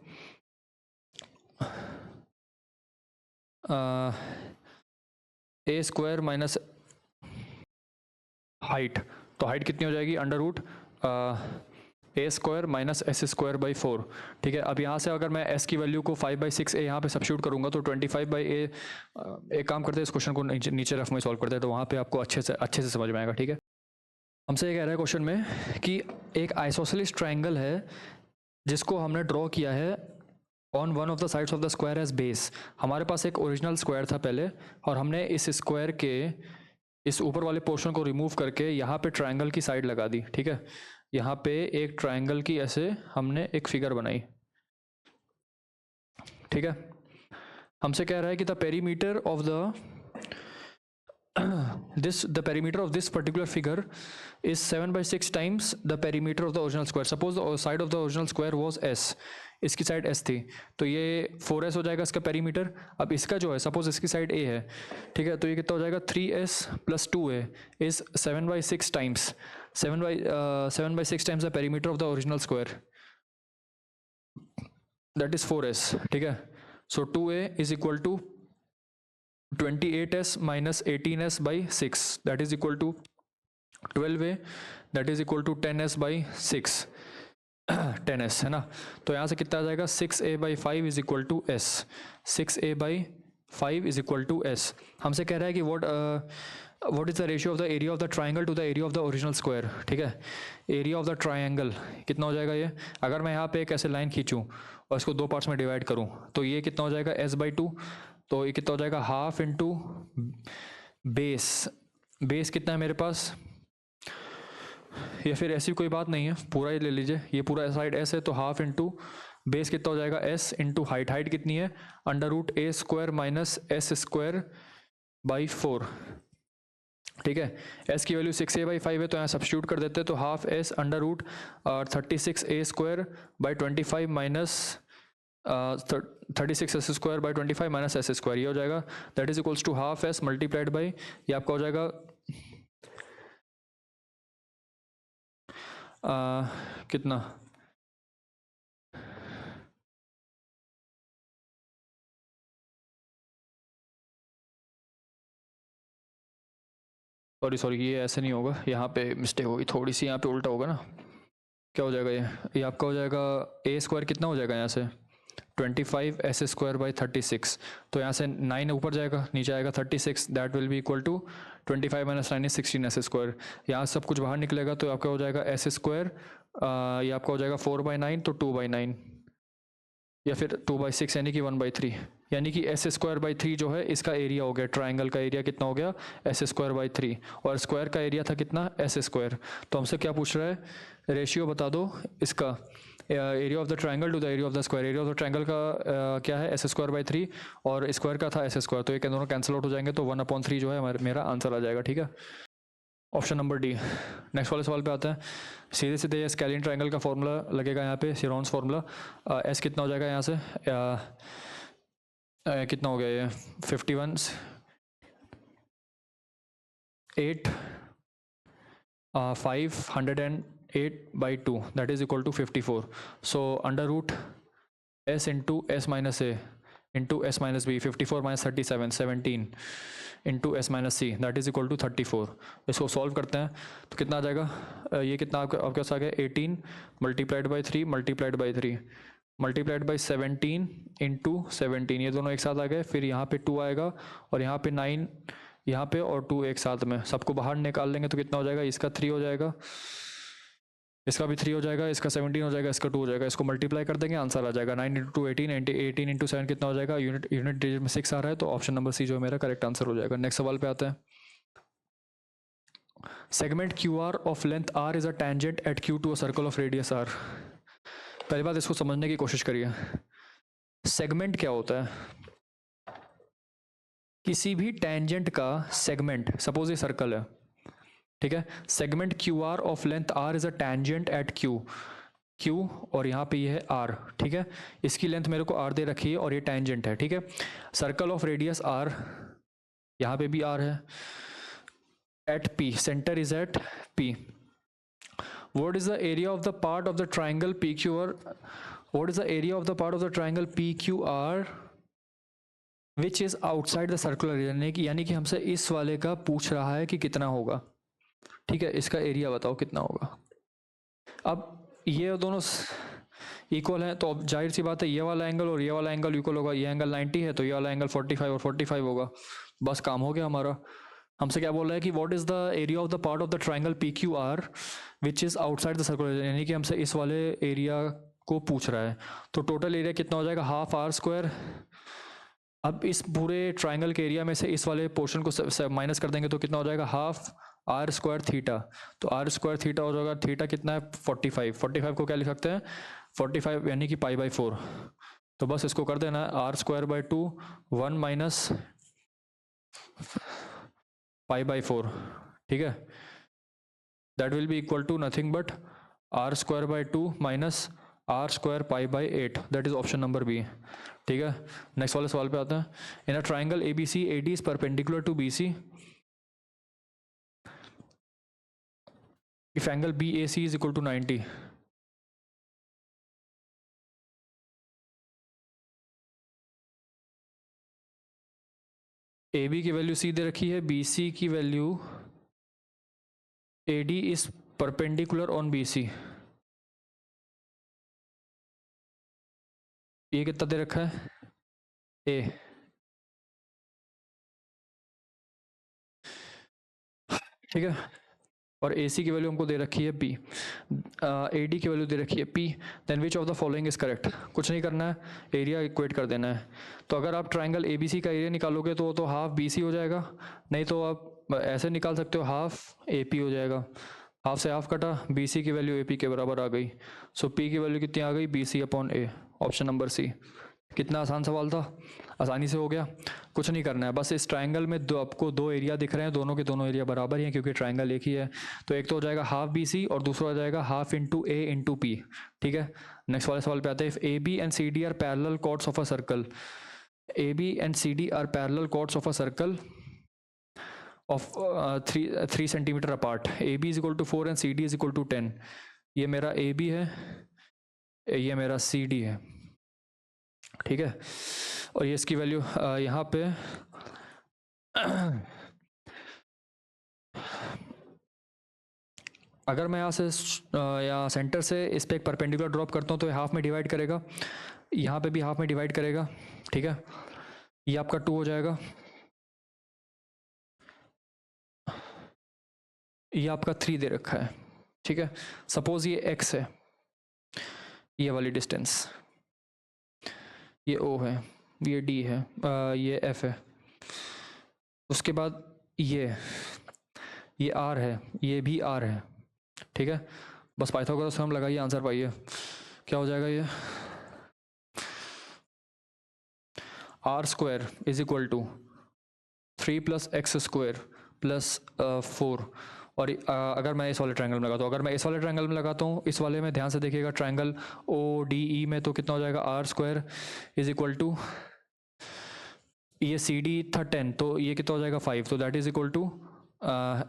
ए स्क्वायर माइनस हाइट, तो हाइट कितनी हो जाएगी? Under root A square minus S square by 4। ठीक है, अब यहाँ से अगर मैं एस की वैल्यू को 5/6 ए यहाँ पे सब्स्टिट्यूट करूँगा तो 25/a। एक काम करते हैं, इस क्वेश्चन को नीचे रफ में सॉल्व करते हैं, तो वहाँ पे आपको अच्छे से समझ में आएगा। ठीक है, हमसे ये कह रहा है क्वेश्चन में कि एक आइसोसेलेस ट्राइंगल है जिसको हमने ड्रॉ किया है on one of the sides of the square as base. हमारे पास एक ओरिजिनल स्क्वायर था पहले, और हमने इस स्क्वायर के इस ऊपर वाले पोर्शन को रिमूव करके यहाँ पे ट्रायंगल की साइड लगा दी। ठीक है, यहाँ पे एक ट्रायंगल की ऐसे हमने एक फिगर बनाई। ठीक है, हमसे कह रहा है कि the perimeter of the the perimeter of this particular figure is 7/6 times the perimeter of the original square. Suppose the side of the original square was s, इसकी साइड s थी, तो ये 4s हो जाएगा इसका पेरीमीटर। अब इसका जो है, सपोज इसकी साइड a है, ठीक है, तो ये कितना हो जाएगा? 3s plus 2a is 7/6 times 7/6 times the perimeter of the original square, that is 4s। ठीक है, so 2a is equal to 28s minus 18s by 6, that is equal to 12a, that is equal to 10s by 6 10s है ना, तो यहाँ से कितना आ जाएगा? 6a by 5 is equal to s, 6a by 5 is equal to s। हमसे कह रहा है कि what is the ratio of the area of the triangle to the area of the original square। ठीक है, एरिया ऑफ द ट्राइंगल कितना हो जाएगा ये? अगर मैं यहाँ पे एक ऐसे लाइन खींचूँ और इसको 2 पार्ट्स में डिवाइड करूँ तो ये कितना हो जाएगा? s/2, तो ये कितना हो जाएगा? Half into base. बेस कितना है मेरे पास, या फिर ऐसी कोई बात नहीं है, पूरा ही ले लीजिए, ये पूरा साइड एस है, तो हाफ इंटू बेस कितना हो जाएगा? S into height. हाइट कितनी है? Under root A square minus S square by 4। ठीक है, एस की वैल्यू 6a/5 है, तो यहाँ सब्स्टिट्यूट कर देते हैं, तो half S under root 36a square by 25 minus 36s square by 25 minus S square, ये हो जाएगा, that is equals to half S multiplied by, ये आपका हो जाएगा कितना? सॉरी ये ऐसे नहीं होगा, यहाँ पे मिस्टेक होगी थोड़ी सी, यहाँ पे उल्टा होगा ना। क्या हो जाएगा ये आपका हो जाएगा ए स्क्वायर कितना हो जाएगा यहाँ से? 25 एस स्क्वायर बाई 36, तो यहाँ से 9 ऊपर जाएगा, नीचे आएगा 36, that will be equal to 25 minus 9 is 16 S square. यहाँ सब कुछ बाहर निकलेगा तो आपका हो जाएगा एस स्क्वायर, ये आपका हो जाएगा 4/9, तो 2/9, या फिर 2/6 यानी कि 1/3, यानी कि एस स्क्वायर बाई 3 जो है इसका एरिया हो गया, ट्राइंगल का एरिया कितना हो गया? एस स्क्वायर बाई 3, और स्क्वायर का एरिया था कितना? S square. तो हमसे क्या पूछ रहा है? रेशियो बता दो इसका, area of the triangle to the area of the square. Area of the triangle का क्या है? एस स्क्वायर बाई 3, और स्क्वायर का था एस स्क्वायर, तो ये दोनों कैंसिल आउट हो जाएंगे, तो 1/3 जो है मेरा आंसर आ जाएगा। ठीक है, ऑप्शन नंबर डी। नेक्स्ट वाले सवाल पे आता है, सीधे सीधे स्केलियन ट्राइंगल का फॉर्मूला लगेगा यहाँ पे, सिरॉन्स फॉर्मूला। एस कितना हो जाएगा यहाँ से? कितना हो गया ये? 51 8 508/2, that is equal to 54। So under root S into S minus A into S minus B, 54 minus 37 17 into S minus C, that is equal to 34। इसको सॉल्व करते हैं तो कितना आ जाएगा? ये कितना आपके पास आ गया? 18 multiplied by 3 multiplied by 3 multiplied by 17 into 17, ये दोनों एक साथ आ गए, फिर यहाँ पे 2 आएगा, और यहाँ पे 9 यहाँ पे, और 2 एक साथ में, सबको बाहर निकाल लेंगे तो कितना हो जाएगा? इसका 3 हो जाएगा, इसका भी 3 हो जाएगा, इसका 17 हो जाएगा, इसका 2 हो जाएगा, इसको मल्टीप्लाई कर देंगे, आंसर आ जाएगा 9 इंटू 18, 18 इंटू 7 कितना हो जाएगा? यूनिट डिजिट में 6 आ रहा है, तो ऑप्शन नंबर सी जो है मेरा करेक्ट आंसर हो जाएगा। नेक्स्ट सवाल पे आते हैं, segment Q R of length R is a tangent at Q to a circle of radius R. पहली बात इसको समझने की कोशिश करिए, सेगमेंट क्या होता है? किसी भी टेंजेंट का सेगमेंट, सपोज ये सर्कल है, ठीक है, segment Q R of length R is a tangent at Q और यहाँ पे ये है आर, ठीक है, इसकी लेंथ मेरे को आर दे रखी है और ये टेंजेंट है, ठीक है, सर्कल ऑफ रेडियस आर, यहाँ पे भी आर है, at P, center is at P, what is the area of the part of the triangle PQR, what is the area of the part of the triangle PQR which is outside the circular area, यानी कि हमसे इस वाले का पूछ रहा है कि कितना होगा, ठीक है, इसका एरिया बताओ कितना होगा। अब ये दोनों इक्वल है तो अब जाहिर सी बात है ये वाला एंगल और ये वाला एंगल इक्वल होगा, ये एंगल 90 है तो ये वाला एंगल 45 और 45 होगा, बस काम हो गया हमारा। हमसे क्या बोल रहा है कि what is the area of the part of the triangle P Q are which is outside the circular, यानी कि हमसे इस वाले एरिया को पूछ रहा है, तो टोटल एरिया कितना हो जाएगा, हाफ आर स्क्वायर। अब इस पूरे ट्राइंगल के एरिया में से इस वाले पोर्शन को माइनस कर देंगे तो कितना हो जाएगा, हाफ आर स्क्वायर थीटा, तो आर स्क्वायर थीटा हो जाएगा, थीटा कितना है 45, 45 को क्या लिख सकते हैं 45 यानी कि पाई बाई 4, तो बस इसको कर देना R square by 2 1 minus pi by 4, ठीक है, that will be equal to nothing but R square by 2 minus R square pi by 8, that is option number B, ठीक है। नेक्स्ट वाले सवाल पे आते हैं, in a triangle A B C A D is perpendicular to B C if angle B A C is equal to 90, A B की value C दे रखी है, बी सी की value A D is perpendicular on B C, ये कितना दे रखा है ए, ठीक है, और ए सी की वैल्यू हमको दे रखी है पी, ए डी की वैल्यू दे रखी है P, then which of the following is correct, कुछ नहीं करना है, एरिया इक्वेट कर देना है। तो अगर आप ट्राइंगल ए बी सी का एरिया निकालोगे तो हाफ बी सी हो जाएगा, नहीं तो आप ऐसे निकाल सकते हो हाफ ए पी हो जाएगा, हाफ से हाफ कटा, बी सी की वैल्यू ए पी के बराबर आ गई, सो पी की वैल्यू कितनी आ गई, बी सी अपॉन ए, ऑप्शन नंबर सी। कितना आसान सवाल था, आसानी से हो गया, कुछ नहीं करना है, बस इस ट्राइंगल में आपको दो एरिया दिख रहे हैं, दोनों के दोनों एरिया बराबर ही हैं क्योंकि ट्राइंगल एक ही है, तो एक तो हो जाएगा हाफ बी सी और दूसरा हो जाएगा half into A into P, ठीक है। नेक्स्ट वाले सवाल पे आते हैं, if A B and C D are parallel chords of a circle, A B and C D are parallel chords of a circle of 3 centimetre apart, A B is equal to 4 and C D is equal to 10, ये मेरा A B है, ये मेरा C D है, ठीक है, और ये इसकी वैल्यू यहाँ पे अगर मैं यहाँ से या सेंटर से इस पे एक परपेंडिकुलर ड्रॉप करता हूँ तो ये हाफ में डिवाइड करेगा, यहाँ पे भी हाफ में डिवाइड करेगा, ठीक है, ये आपका 2 हो जाएगा, ये आपका 3 दे रखा है, ठीक है। सपोज ये x है, ये वाली डिस्टेंस, ये O है, ये D है, ये F है, उसके बाद ये R है, ये भी R है, ठीक है, बस पाइथागोरस थ्योरम लगाइए, आंसर पाइए, क्या हो जाएगा ये, R square is equal to 3 plus X square plus 4, और अगर मैं इस वाले ट्रायंगल में लगाता हूँ, अगर मैं इस वाले ट्रायंगल में लगाता हूँ, इस वाले में ध्यान से देखिएगा ट्रायंगल ओ डी ई में, तो कितना हो जाएगा, R square is equal to, ये सी डी था 10 तो ये कितना हो जाएगा 5, तो that is equal to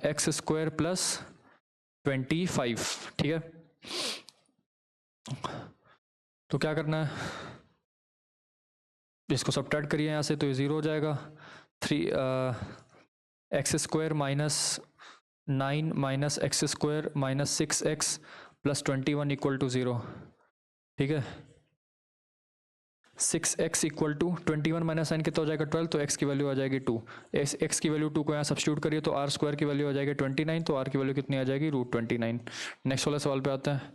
x square plus 25, ठीक है। तो क्या करना है, इसको सब्ट्रैक्ट करिए यहाँ से, तो ये 0 हो जाएगा, 3 X square minus 9 minus X square minus 6x plus 21 equal to 0, ठीक है, 6x इक्वल टू 21 माइनस 9 कितना हो जाएगा 12, तो x की वैल्यू आ जाएगी 2, x की वैल्यू 2 को यहाँ सब्स्टिट्यूट करिए तो आर स्क्वायर की वैल्यू आ जाएगी 29, तो r की वैल्यू कितनी आ जाएगी √29। नेक्स्ट वाले सवाल पे आते हैं,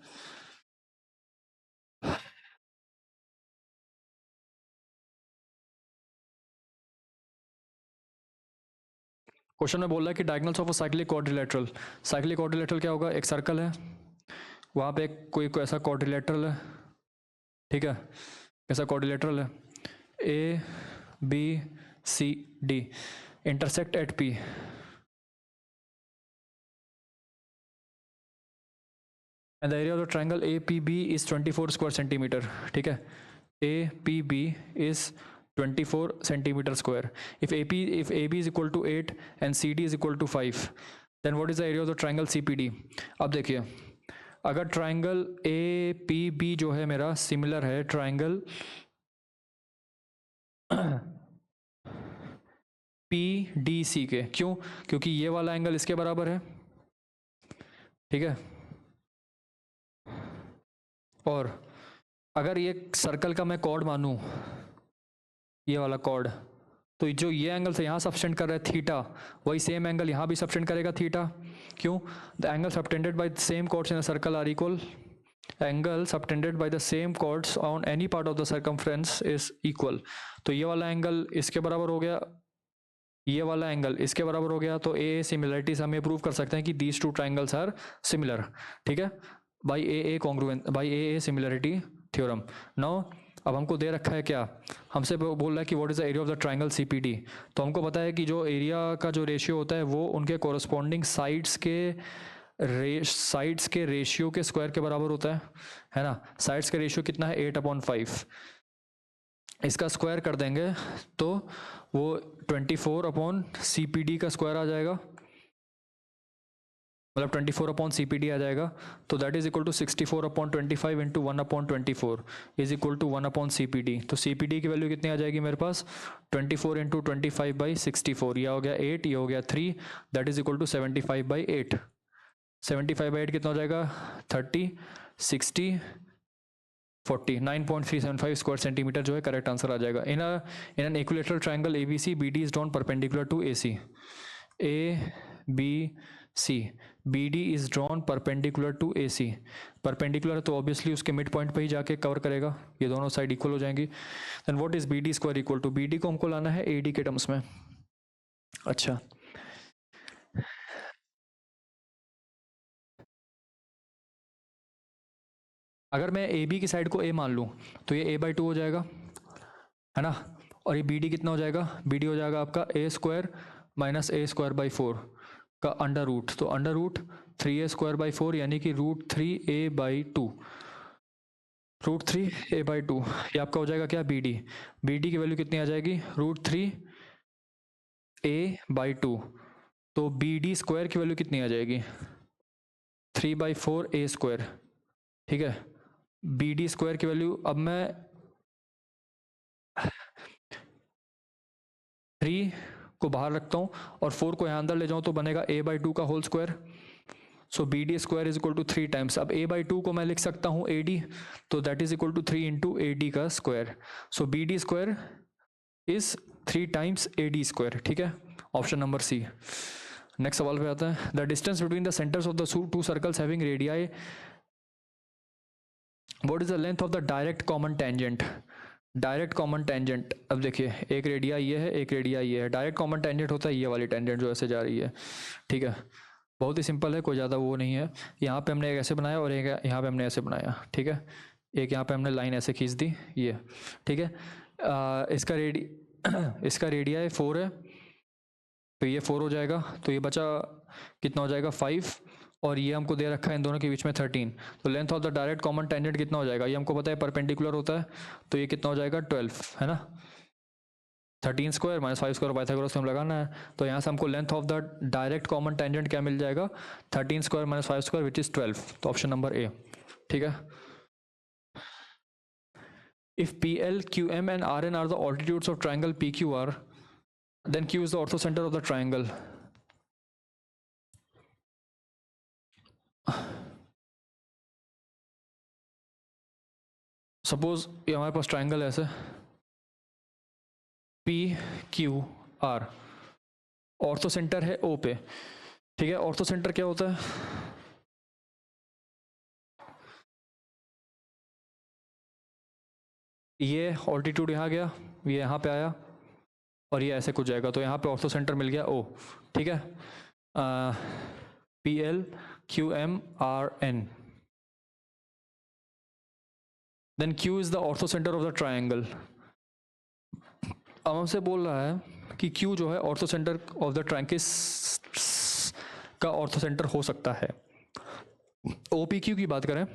क्वेश्चन में बोल रहा है कि diagonals of a cyclic quadrilateral, cyclic quadrilateral क्या होगा, एक सर्कल है, वहाँ पे कोई ऐसा क्वाड्रिलेटरल है, ठीक है, ऐसा क्वाड्रिलेटरल है, A B CD intersect at P. And the area of the triangle APB is 24 square centimeter. ठीक है, APB is 24 centimeter square. If AB is equal to 8 and CD is equal to 5, then what is the area of the triangle CPD? अब देखिए, अगर triangle APB जो है मेरा similar है triangle PDC के, क्यों? क्योंकि ये वाला एंगल इसके बराबर है, ठीक है। और अगर ये सर्कल का मैं कॉर्ड मानूं, ये वाला कॉर्ड, तो जो ये एंगल से यहाँ सबटेंड कर रहा है थीटा, वही सेम एंगल यहाँ भी सबटेंड करेगा थीटा। क्यों? The angle subtended by the same chords in a circle are equal, angle subtended by the same chords on any part of the circumference is equal. तो ये वाला angle इसके बराबर हो गया, ये वाला एंगल इसके बराबर हो गया, तो ए सिमिलरिटी से हम प्रूव कर सकते हैं कि these two triangles are similar, ठीक है, by a congruence, by a similarity theorem. Now अब हमको दे रखा है क्या, हमसे बोल रहा है कि what is the area of the triangle CPD. तो हमको पता है कि जो एरिया का जो रेशियो होता है वो उनके कोरस्पॉन्डिंग साइड्स के रेशियो के स्क्वायर के बराबर होता है ना। साइड्स का रेशियो कितना है 8/5, इसका स्क्वायर कर देंगे तो वो 24/CPD का स्क्वायर आ जाएगा, मतलब 24/CPD आ जाएगा। तो that is equal to 64/25 into 1/24 is equal to 1/CPD। तो CPD की वैल्यू कितनी आ जाएगी मेरे पास, 24 इंटू 25/64, यह हो गया 8, ये हो गया 3, दैट इज इक्वल टू 75/8। 75/8 कितना हो जाएगा, 30, 60, 40, 9.375 स्क्वायर सेंटीमीटर जो है करेक्ट आंसर आ जाएगा। In an equilateral triangle ABC, BD is drawn perpendicular to AC। ABC, BD is drawn perpendicular to AC। Perpendicular तो ऑब्वियसली उसके मिड पॉइंट पे ही जाके कवर करेगा, ये दोनों साइड इक्वल हो जाएंगी। Then what is BD square equal to, BD को हमको लाना है AD के टर्म्स में। अच्छा, अगर मैं AB की साइड को A मान लूँ तो ये A/2 हो जाएगा, है ना। और ये BD कितना हो जाएगा, BD हो जाएगा आपका A² माइनस A²/4 का अंडर रूट, तो अंडर रूट 3A²/4 यानी कि √3A/2, √3A/2, ये आपका हो जाएगा क्या, BD की वैल्यू कितनी आ जाएगी, √3A/2। तो BD स्क्वायर की वैल्यू कितनी आ जाएगी, 3/4A², ठीक है। BD स्क्वायर की वैल्यू, अब मैं 3 को बाहर रखता हूँ और 4 को यहाँ अंदर ले जाऊँ तो बनेगा A/2 का whole square. So BD square is equal to 3 times, अब A/2 को मैं लिख सकता हूँ AD, तो that is equal to 3 into AD का square. So BD square is 3 times AD square, ठीक है, ऑप्शन नंबर C। नेक्स्ट सवाल पे आता है, the distance between the centres of the two circles having radii, what is the length of the direct common tangent. Direct common tangent, अब देखिए एक radio ये है, एक रेडिया ये है, डायरेक्ट कॉमन टेंजेंट होता है ये वाली टेंजेंट जो ऐसे जा रही है, ठीक है। बहुत ही सिंपल है, कोई ज़्यादा वो नहीं है। यहाँ पे हमने एक ऐसे बनाया और एक यहाँ पे हमने ऐसे बनाया, ठीक है। एक यहाँ पे हमने लाइन ऐसे खींच दी, ये ठीक है। इसका रेडिया है 4 है, तो ये 4 हो जाएगा, तो ये बचा कितना हो जाएगा 5, और ये हमको दे रखा है इन दोनों के बीच में 13। तो length of the direct common tangent कितना हो जाएगा, ये हमको पता है परपेंडिकुलर होता है, तो ये कितना हो जाएगा 12, है ना। 13 स्क्वायर माइनस 5 स्क्वायर पाइथागोरस से हम लगाना है, तो यहाँ से हमको length of the direct common tangent क्या मिल जाएगा, 13 square minus 5 square which is 12, तो ऑप्शन नंबर A, ठीक है। If PL, QM and RN are the altitudes of triangle PQR, then Q is the orthocenter of the triangle. Suppose ये हमारे पास triangle है ऐसे PQR, ऑर्थोसेंटर है O पे, ठीक है। ऑर्थोसेंटर क्या होता है, ये ऑल्टीट्यूड यहाँ गया, ये यहाँ पे आया और ये ऐसे कुछ जाएगा, तो यहाँ पे ऑर्थोसेंटर मिल गया O, ठीक है। PL, QM, RN, then Q is the orthocenter of the triangle. अब हमसे बोल रहा है कि Q जो है ऑर्थो सेंटर ऑफ द ट्रैंकिस का ऑर्थो सेंटर हो सकता है। OPQ की बात करें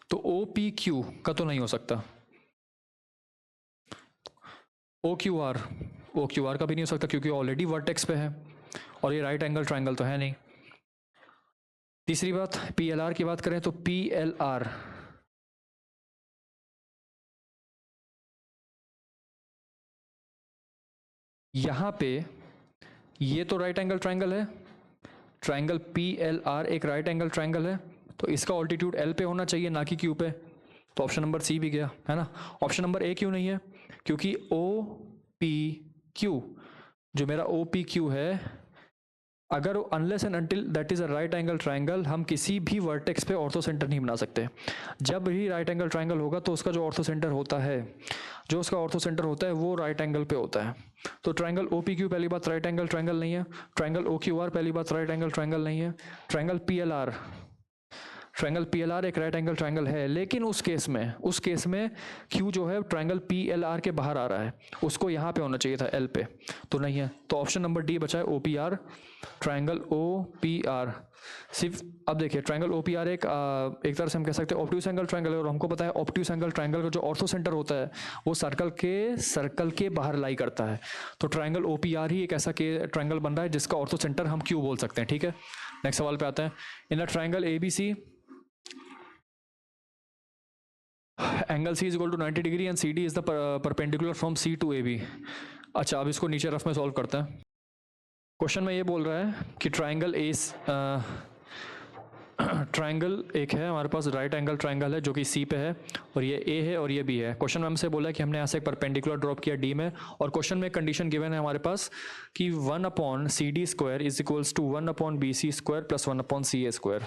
तो OPQ का तो नहीं हो सकता, OQR का भी नहीं हो सकता क्योंकि ऑलरेडी वर्टेक्स पे है और ये राइट एंगल ट्रायंगल तो है नहीं। तीसरी बात, PLR की बात करें तो PLR यहां पे ये तो राइट एंगल ट्रायंगल है, ट्रायंगल PLR एक राइट एंगल ट्रायंगल है, तो इसका ऑल्टीट्यूड L पे होना चाहिए ना कि Q पे, तो ऑप्शन नंबर C भी गया है ना। ऑप्शन नंबर A क्यों नहीं है, क्योंकि OPQ जो मेरा OPQ है, अगर unless and until that is a right angle triangle हम किसी भी वर्टेक्स पे ऑर्थो सेंटर नहीं बना सकते। जब भी राइट एंगल ट्रायंगल होगा तो उसका जो ऑर्थो सेंटर होता है, जो उसका ऑर्थो सेंटर होता है वो राइट एंगल पे होता है। तो ट्रायंगल OPQ पहली बात राइट एंगल ट्रायंगल नहीं है, ट्रायंगल OQR पहली बात राइट एंगल ट्रायंगल नहीं है, ट्रायंगल PLR एक राइट एंगल ट्रायंगल है, लेकिन उस केस में Q जो है ट्रायंगल PLR के बाहर आ रहा है, उसको यहाँ पे होना चाहिए था L पे, तो नहीं है। तो ऑप्शन नंबर D बचा है OPR, ट्रायंगल OPR। सिर्फ अब देखिए ट्रायंगल OPR एक तरह से हम कह सकते हैं ऑब्ट्यूस एंगल ट्रायंगल है, और हमको पता है ऑब्ट्यूस एंगल ट्रायंगल का जो ऑर्थो सेंटर होता है वो सर्कल के बाहर लाई करता है। तो ट्रायंगल OPR ही एक ऐसा ट्रायंगल बन रहा है जिसका ऑर्थो सेंटर हम Q बोल सकते हैं, ठीक है। नेक्स्ट सवाल पे आते हैं। In a triangle ABC angle C is equal to 90 degree and CD is the perpendicular from C to AB। अच्छा, अब इसको नीचे रफ में सॉल्व करते हैं। क्वेश्चन में ये बोल रहा है कि ट्रायंगल एक है हमारे पास, राइट एंगल ट्रायंगल है जो कि C पे है, और ये A है और ये B है। क्वेश्चन में हमसे बोला है कि हमने यहाँ से एक परपेंडिकुलर ड्रॉप किया D में, और क्वेश्चन में कंडीशन गिवन है हमारे पास कि 1/CD square is equals to 1/BC square plus 1/CA square.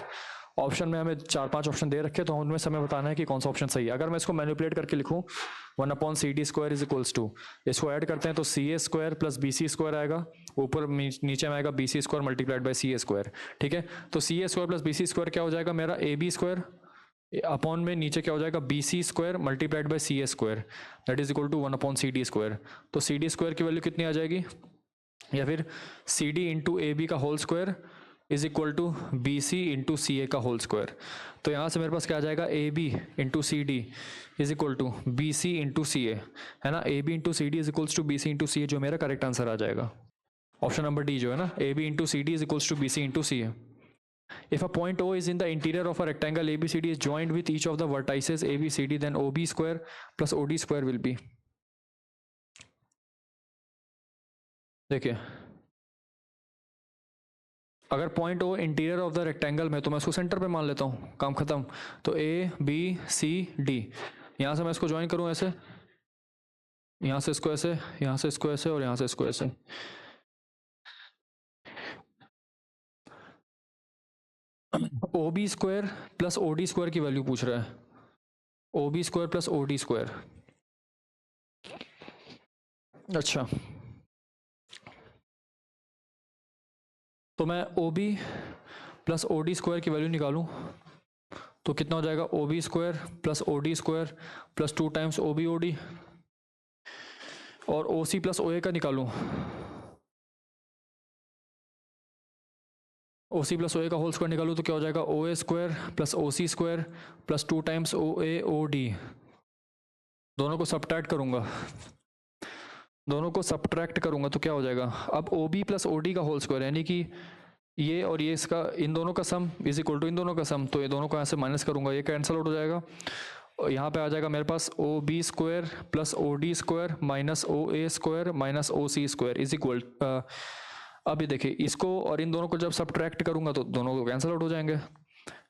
Option में हमें 4-5 ऑप्शन दे रखे, तो उनमें से हमें बताना है कि कौन सा ऑप्शन सही है। अगर मैं इसको मैनिपुलेट करके लिखूं 1/CD square is equals to, इसको ऐड करते हैं तो CA square plus BC square आएगा, ऊपर नीचे में आएगा BC square multiplied by CA square, ठीक है। तो CA square plus BC square क्या हो जाएगा मेरा AB स्क्वायर, अपॉन में नीचे क्या हो जाएगा BC square multiplied by CA square, that is equal to 1/CD square. तो CD स्क्वायर की वैल्यू कितनी आ जाएगी, या फिर CD इंटू AB का whole square is equal to BC into CA का होल स्क्वायर। तो यहाँ से मेरे पास क्या आ जाएगा AB into CD is equal to BC into CA, है ना। AB into CD is equals to BC into CA, जो मेरा करेक्ट आंसर आ जाएगा ऑप्शन नंबर D जो है ना, AB into CD is equals to BC into CA। If a point O is in the interior of a rectangle ABCD is joined with each of the vertices ABCD, then OB square plus OD square will be। देखिए अगर point O interior of the rectangle में, तो मैं उसको centre पे मान लेता हूँ, काम खत्म। तो ABCD, यहाँ से मैं इसको ज्वाइन करूँ ऐसे, यहाँ से इसको ऐसे, यहाँ से इसको ऐसे, और यहाँ से इसको ऐसे। OB square plus OD square की वैल्यू पूछ रहा है, OB square plus OD square. अच्छा, तो मैं OB प्लस OD स्क्वायर की वैल्यू निकालूं तो कितना हो जाएगा, OB square plus OD square plus 2 times OB OD, और OC प्लस OA का निकालूं, OC प्लस OA का होल स्क्वायर निकालूं तो क्या हो जाएगा, OA square plus OC square plus 2 times OA OD। दोनों को सब्ट्रैक्ट करूंगा तो क्या हो जाएगा, अब OB प्लस OD का होल स्क्वायर, यानी कि ये और ये, इसका इन दोनों का सम इज इक्वल टू इन दोनों का सम, तो ये दोनों को यहाँ से माइनस करूंगा, ये कैंसिल आउट हो जाएगा, और यहाँ पे आ जाएगा मेरे पास OB square plus OD square minus OA square minus OC square is equal. अब ये देखिए, इसको और इन दोनों को जब सब्ट्रैक्ट करूंगा तो दोनों को कैंसिल आउट हो जाएंगे,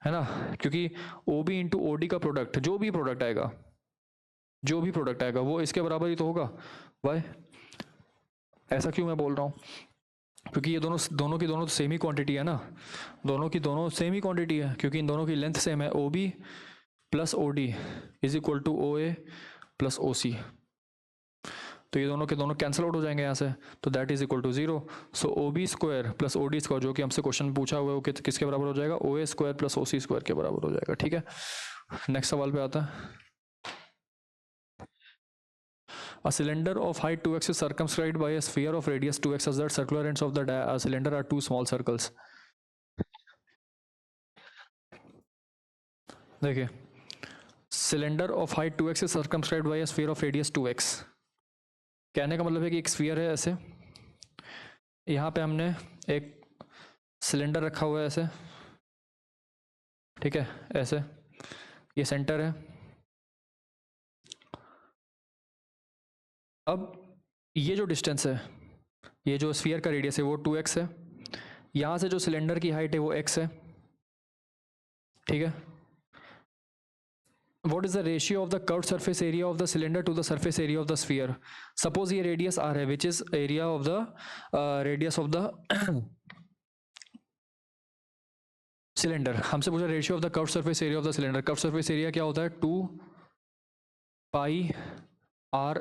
है ना, क्योंकि OB इंटू OD का प्रोडक्ट, जो भी प्रोडक्ट आएगा वो इसके बराबर ही तो होगा। वाई, ऐसा क्यों मैं बोल रहा हूँ, क्योंकि ये दोनों की दोनों तो सेम ही क्वांटिटी है ना, दोनों की दोनों सेम ही क्वांटिटी है, क्योंकि इन दोनों की लेंथ सेम है। OB plus OD is equal to OA plus OC, तो ये दोनों के दोनों कैंसिल आउट हो जाएंगे यहाँ से, तो that is equal to 0। So OB square plus OD square, जो कि हमसे क्वेश्चन पूछा हुआ है, वो किसके बराबर हो जाएगा, OA square plus OC square के बराबर हो जाएगा, ठीक है। नेक्स्ट सवाल पे आता है। A cylinder of height 2x is circumscribed by a sphere of radius 2x such that circular ends of the cylinder are two small circles. देखिए, cylinder of height 2x is circumscribed by a sphere of radius 2x. कहने का मतलब है कि एक sphere है ऐसे, यहाँ पे हमने एक सिलेंडर रखा हुआ है ऐसे, ठीक है, ऐसे, ये सेंटर है. अब ये जो डिस्टेंस है, ये जो स्फीयर का रेडियस है वो 2x है, यहाँ से जो सिलेंडर की हाइट है वो x है, ठीक है. What is the ratio of the curved surface area of the cylinder to the surface area of the sphere? Suppose ये radius r है, which is area of the radius of the cylinder. हमसे पूछा ratio of the curved surface area of the cylinder. Curved surface area क्या होता है? 2 pi r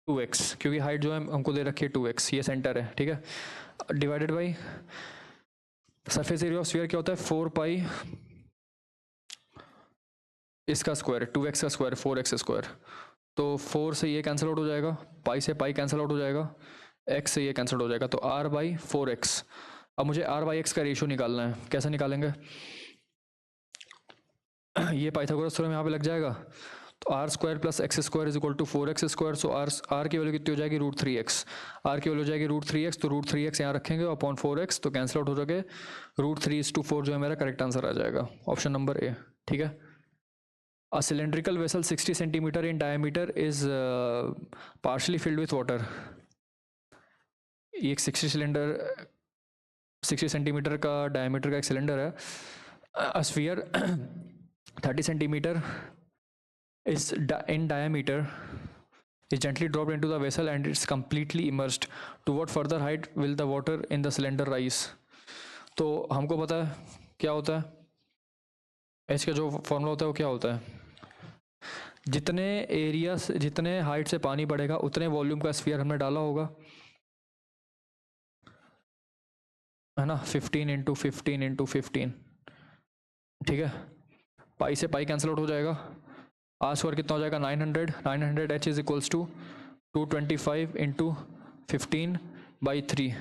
2x, क्योंकि height जो है हमको दे रखी है 2x, ये सेंटर है, ठीक है, divided by surface area of sphere क्या होता है? 4 पाई इसका स्क्वायर, 2x का स्क्वायर 4x स्क्वायर. तो 4 से ये कैंसिल आउट हो जाएगा, पाई से पाई कैंसिल आउट हो जाएगा, x से ये कैंसिल हो जाएगा, तो r बाई 4x. अब मुझे r बाई x का रेशियो निकालना है. कैसे निकालेंगे? ये पाइथागोरस थ्योरम यहाँ पे लग जाएगा, तो R square plus X square is equal to 4x square. So R की वैल्यू कितनी हो जाएगी? √3x. आर की वैल्यू हो जाएगी √3x, तो √3x यहाँ रखेंगे अपॉन 4x, तो कैंसिल आउट हो जाएगा. √3:4 जो है मेरा करेक्ट आंसर आ जाएगा, ऑप्शन नंबर ए, ठीक है. A cylindrical vessel 60 centimeter in diameter is partially filled with water. ये एक 60 सेंटीमीटर का डायमीटर का एक सिलेंडर है. A sphere 30 centimeter is in diameter is gently dropped into the vessel and it's completely immersed. To what further height will the water in the cylinder rise? तो हमको पता है क्या होता है, एच का जो फॉर्मूला होता है वो क्या होता है? जितने एरिया से, जितने हाइट से पानी बढ़ेगा उतने वॉल्यूम का स्फीयर हमने डाला होगा, है ना. 15 इंटू 15 इंटू 15, ठीक है. पाई से पाई कैंसिल आउट हो जाएगा, आर स्क्वायर कितना हो जाएगा? 900 H is equals to 225 into 15/3,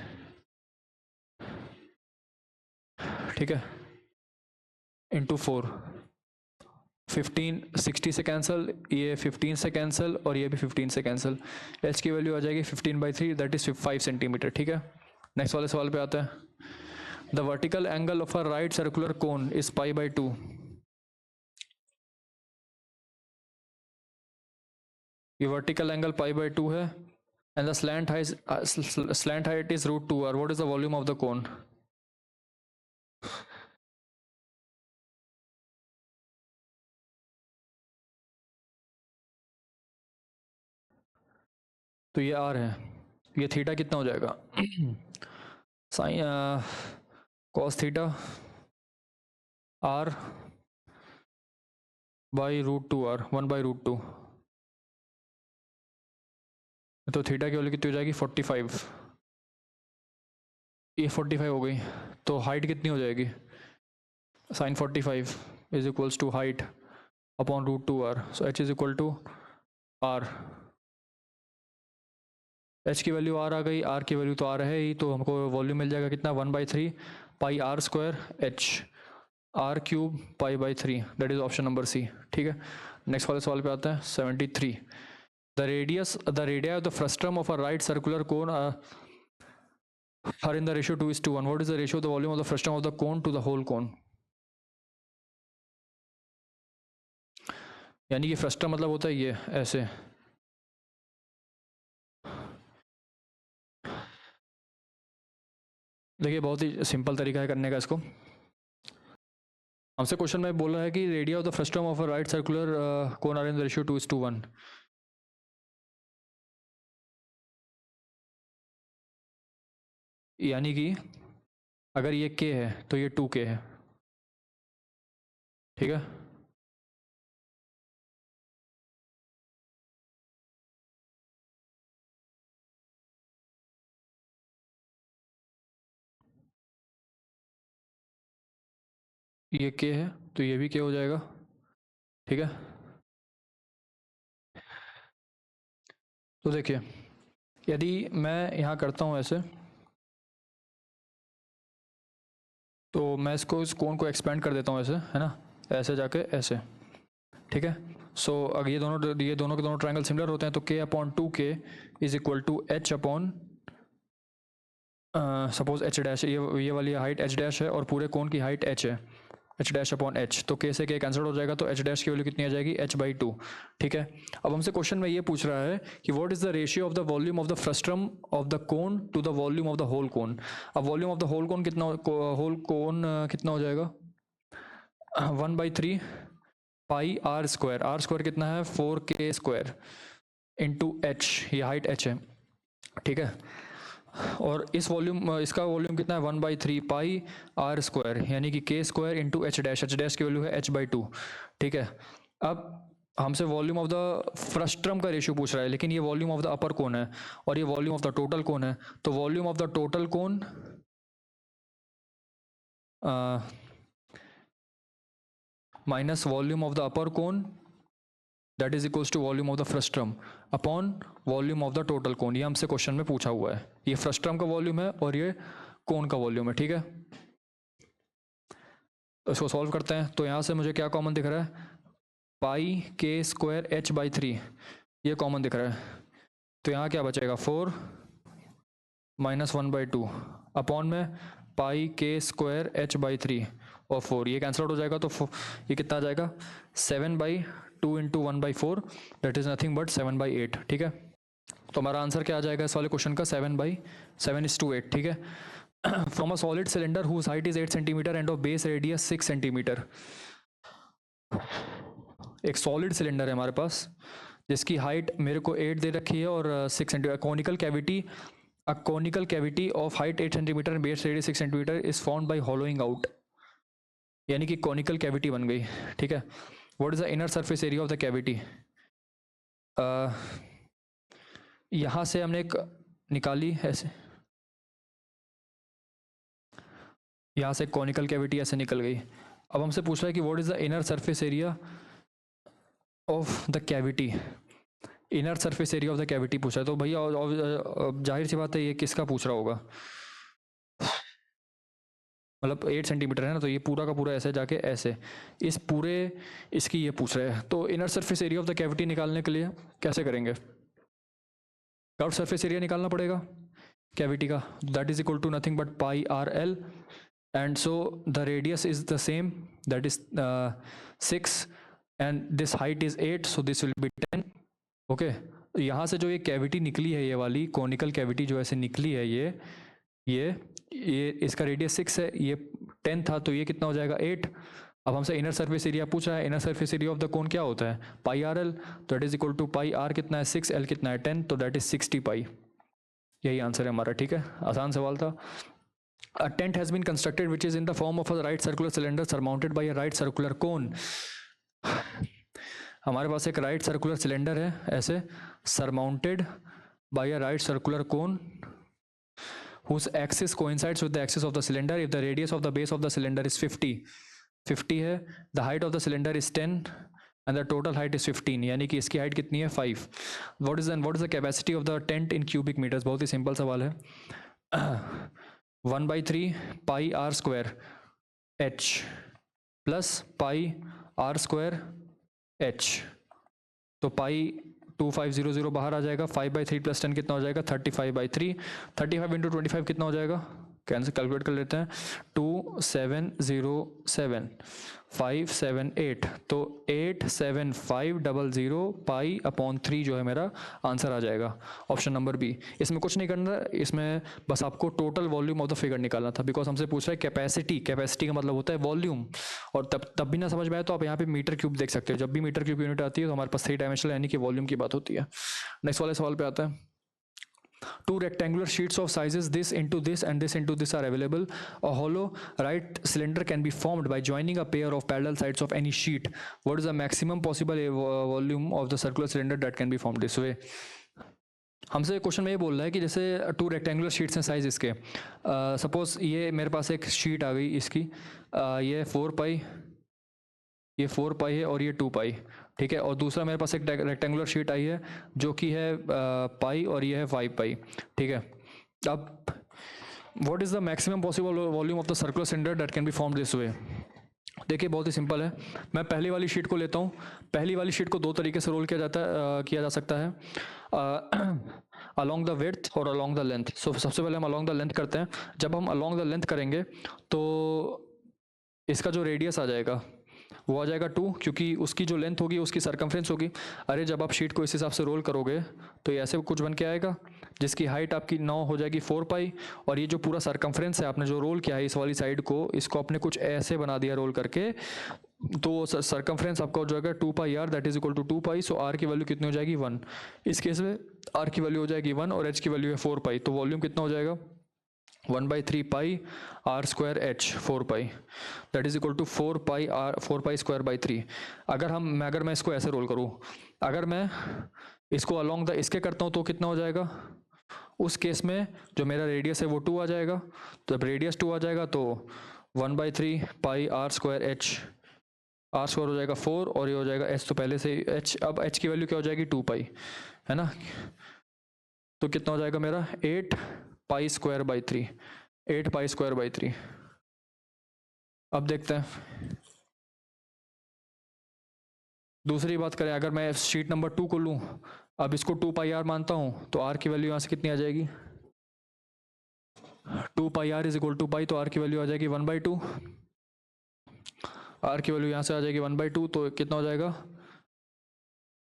ठीक है, इंटू 4. 15 60 से कैंसिल, ये 15 से कैंसिल और ये भी 15 से कैंसिल. एच की वैल्यू आ जाएगी 15/3, दैट इज 5 सेंटीमीटर, ठीक है. नेक्स्ट वाले सवाल पे आते हैं. The vertical angle of a right circular cone is π/2. ये वर्टिकल एंगल π/2 है and the slant height is √2r. What is the volume of the cone? तो ये r है, ये थीटा कितना हो जाएगा? Sine cos theta r by √2r, 1/√2. तो थीटा की वैल्यू कितनी हो जाएगी? 45. ये 45 हो गई, तो हाइट कितनी हो जाएगी? Sine 45 is equals to height upon √2r. So h is equal to r. h की वैल्यू r आ गई, r की वैल्यू तो r है ही, तो हमको वॉल्यूम मिल जाएगा कितना? 1/3 pi r square h, r cube π/3, that is option number C, ठीक है. नेक्स्ट वाले सवाल पे आते हैं. 73. The radii of the frustum of a right circular cone are in the ratio 2:1. What is the ratio of the volume of the frustum of the cone to the whole cone? यानी कि frustum मतलब होता है ये ऐसे, देखिए बहुत ही simple तरीका है करने का इसको. हमसे क्वेश्चन में बोल रहा है कि radii of the frustum of a right circular cone are in the ratio 2:1. यानी कि अगर ये k है तो ये 2k है, ठीक है. ये के है तो ये भी के हो जाएगा, ठीक है। तो देखिए यदि मैं यहाँ करता हूँ ऐसे, तो मैं इसको इस कोण को एक्सपेंड कर देता हूँ ऐसे, है ना, ऐसे जाके ऐसे, ठीक है। सो अगर ये दोनों के दोनों ट्रायंगल सिमिलर होते हैं तो k upon 2k is equal to h upon suppose h dash, ये वाली हाइट h डैश है और पूरे कोण की हाइट h है, h डैश अपॉन h, तो k से k कैंसिल हो जाएगा, तो h डैश की वैल्यू कितनी आ जाएगी, h/2, ठीक है। अब हमसे क्वेश्चन में ये पूछ रहा है कि what is the ratio of the volume of the frustum of the cone to the volume of the whole cone. अब volume of the whole cone कितना, होल कोन कितना हो जाएगा, 1/3 पाई आर स्क्वायर कितना है 4k स्क्वायर इंटू h, ये height h है, ठीक है। और इस वॉल्यूम, इसका वॉल्यूम कितना है 1/3 पाई आर स्क्वायर, यानी कि k square into h dash की वैल्यू है h/2, ठीक है। अब हमसे वॉल्यूम ऑफ द फ्रस्ट्रम का रेशियो पूछ रहा है, लेकिन ये volume of the upper cone है और ये volume of the total cone है, तो volume of the total cone minus volume of the upper cone that is equals to volume of the frustum upon volume of the total cone. ये हमसे question में पूछा हुआ है, ये frustum का वॉल्यूम है और ये कोन का वॉल्यूम है, ठीक है। तो इसको सॉल्व करते हैं, तो यहाँ से मुझे क्या कॉमन दिख रहा है, पाई k स्क्वायर h/3, ये कॉमन दिख रहा है, तो यहाँ क्या बचेगा 4 माइनस 1/2 अपॉन में पाई k स्क्वायर h/3 और 4, ये कैंसिल आउट हो जाएगा, तो ये कितना आ जाएगा 7/2 into 1/4 that is nothing but 7/8, ठीक है। तो हमारा आंसर क्या आ जाएगा इस वाले क्वेश्चन का, 7/7:8, ठीक है। From a solid cylinder whose height is 8 centimetre and of base radius 6 centimetre. एक सॉलिड सिलेंडर है हमारे पास जिसकी हाइट मेरे को 8 दे रखी है और 6 centimetre, conical cavity, a conical cavity of height 8 centimetre and base radius 6 centimetre is found by hollowing out, यानी कि कॉनिकल कैविटी बन गई, ठीक है। What is the inner surface area of the cavity, यहाँ से हमने एक निकाली ऐसे, यहाँ से कॉनिकल कैविटी ऐसे निकल गई। अब हमसे पूछ रहा है कि what is the inner surface area of the cavity, inner surface area of the cavity पूछा है, तो भैया जाहिर सी बात है ये किसका पूछ रहा होगा, मतलब 8 सेंटीमीटर है ना, तो ये पूरा का पूरा ऐसे जाके ऐसे इस पूरे इसकी ये पूछ रहे हैं। तो inner surface area of the cavity निकालने के लिए कैसे करेंगे, कर्व्ड सरफेस एरिया निकालना पड़ेगा कैविटी का, that is equal to nothing but pi R L, and so the radius is the same that is 6 and this height is 8, so this will be 10, okay. यहाँ से जो ये cavity निकली है, ये वाली कॉनिकल कैविटी जो ऐसे निकली है, ये इसका रेडियस 6 है, ये 10 था, तो ये कितना हो जाएगा 8। अब हमसे इनर सरफेस एरिया पूछा है, inner surface area of the cone क्या होता है पाई आर एल, तो that is equal to pi R कितना है 6, एल कितना है 10, तो दैट इज 60 पाई, यही आंसर है हमारा, ठीक है। आसान सवाल था। A tent has been constructed which is in the form of a right circular cylinder surmounted by a right circular cone. हमारे पास एक राइट सर्कुलर सिलेंडर है ऐसे, surmounted bye a right circular cone whose axis coincides with the axis of the cylinder if the radius of the base of the cylinder is 50 है, the height of the cylinder is 10 and the total height is 15, यानी कि इसकी height कितनी है 5। what is the capacity of the tent in cubic meters, बहुत ही simple सवाल है। 1/3 pi R square h plus pi R square h, तो पाई 2500 बाहर आ जाएगा, 5/3 प्लस 10 कितना हो जाएगा 35/3, 35 इंटू 25 कितना हो जाएगा, कैंसिल कैलकुलेट कर लेते हैं, 2707 578, तो 87500 पाई अपॉन 3 जो है मेरा आंसर आ जाएगा, ऑप्शन नंबर बी। इसमें कुछ नहीं करना, इसमें बस आपको total volume of the figure निकालना था, बिकॉज हमसे पूछ रहा है कैपेसिटी, कैपेसिटी का मतलब होता है वॉल्यूम, और तब भी ना समझ में आए तो आप यहाँ पे मीटर क्यूब देख सकते हो, जब भी मीटर क्यूब यूनिट आती है तो हमारे पास 3 डायमेंशनल यानी कि वॉल्यूम की बात होती है। नेक्स्ट वाले सवाल पे आता है, two rectangular sheets of sizes this into this and this into this are available. A hollow right cylinder can be formed by joining a pair of parallel sides of any sheet. What is the maximum possible volume of the circular cylinder that can be formed this way? हमसे question में ये बोल रहा है कि जैसे two rectangular sheets हैं size इसके, सपोज ये मेरे पास एक शीट आ गई इसकी, ये 4 पाई, ये 4 पाई है और ये 2 पाई, ठीक है। और दूसरा मेरे पास एक रेक्टेंगुलर शीट आई है जो कि है पाई और ये है 5 पाई, ठीक है। अब what is the maximum possible volume of the circular cylinder that can B form this way. देखिए बहुत ही सिंपल है, मैं पहली वाली शीट को लेता हूँ। पहली वाली शीट को दो तरीके से रोल किया जाता है, किया जा सकता है, अलॉन्ग द विड्थ और अलॉन्ग द लेंथ। सो सबसे पहले हम अलॉन्ग द लेंथ करते हैं। जब हम अलॉन्ग द लेंथ करेंगे तो इसका जो रेडियस आ जाएगा वो आ जाएगा 2, क्योंकि उसकी जो लेंथ होगी उसकी सरकमफ्रेंस होगी। अरे जब आप शीट को इस हिसाब से रोल करोगे तो ये ऐसे कुछ बन के आएगा जिसकी हाइट आपकी 9 हो जाएगी 4 पाई, और ये जो पूरा सरकमफ्रेंस है आपने जो रोल किया है इस वाली साइड को, इसको आपने कुछ ऐसे बना दिया रोल करके, तो सरकमफ्रेंस आपका हो जाएगा 2 pi R, that is equal to 2 pi. So R की वैल्यू कितनी हो जाएगी 1। इस केस में आर की वैल्यू हो जाएगी 1 और एच की वैल्यू है 4 पाई, तो वॉल्यूम कितना हो जाएगा 1/3 pi R square H 4 pi, that is equal to 4 pi square. अगर मैं इसको ऐसे रोल करूँ, अगर मैं इसको अलॉन्ग द इसके करता हूँ तो कितना हो जाएगा, उस केस में जो मेरा रेडियस है वो 2 आ जाएगा। तो जब रेडियस 2 आ जाएगा तो 1/3 pi R square H, R square हो जाएगा 4 और ये हो जाएगा एच, तो पहले से एच, अब एच की वैल्यू क्या हो जाएगी 2 पाई, है ना। तो कितना हो जाएगा मेरा 8 पाई स्क्वायर/3, 8 पाई स्क्वायर/3। अब देखते हैं दूसरी बात करें, अगर मैं शीट नंबर 2 को लूँ, अब इसको 2 पाई आर मानता हूँ, तो आर की वैल्यू यहाँ से कितनी आ जाएगी 2 pi are is equal to पाई, तो आर की वैल्यू आ जाएगी 1/2। आर की वैल्यू यहाँ से आ जाएगी 1/2, तो कितना हो जाएगा,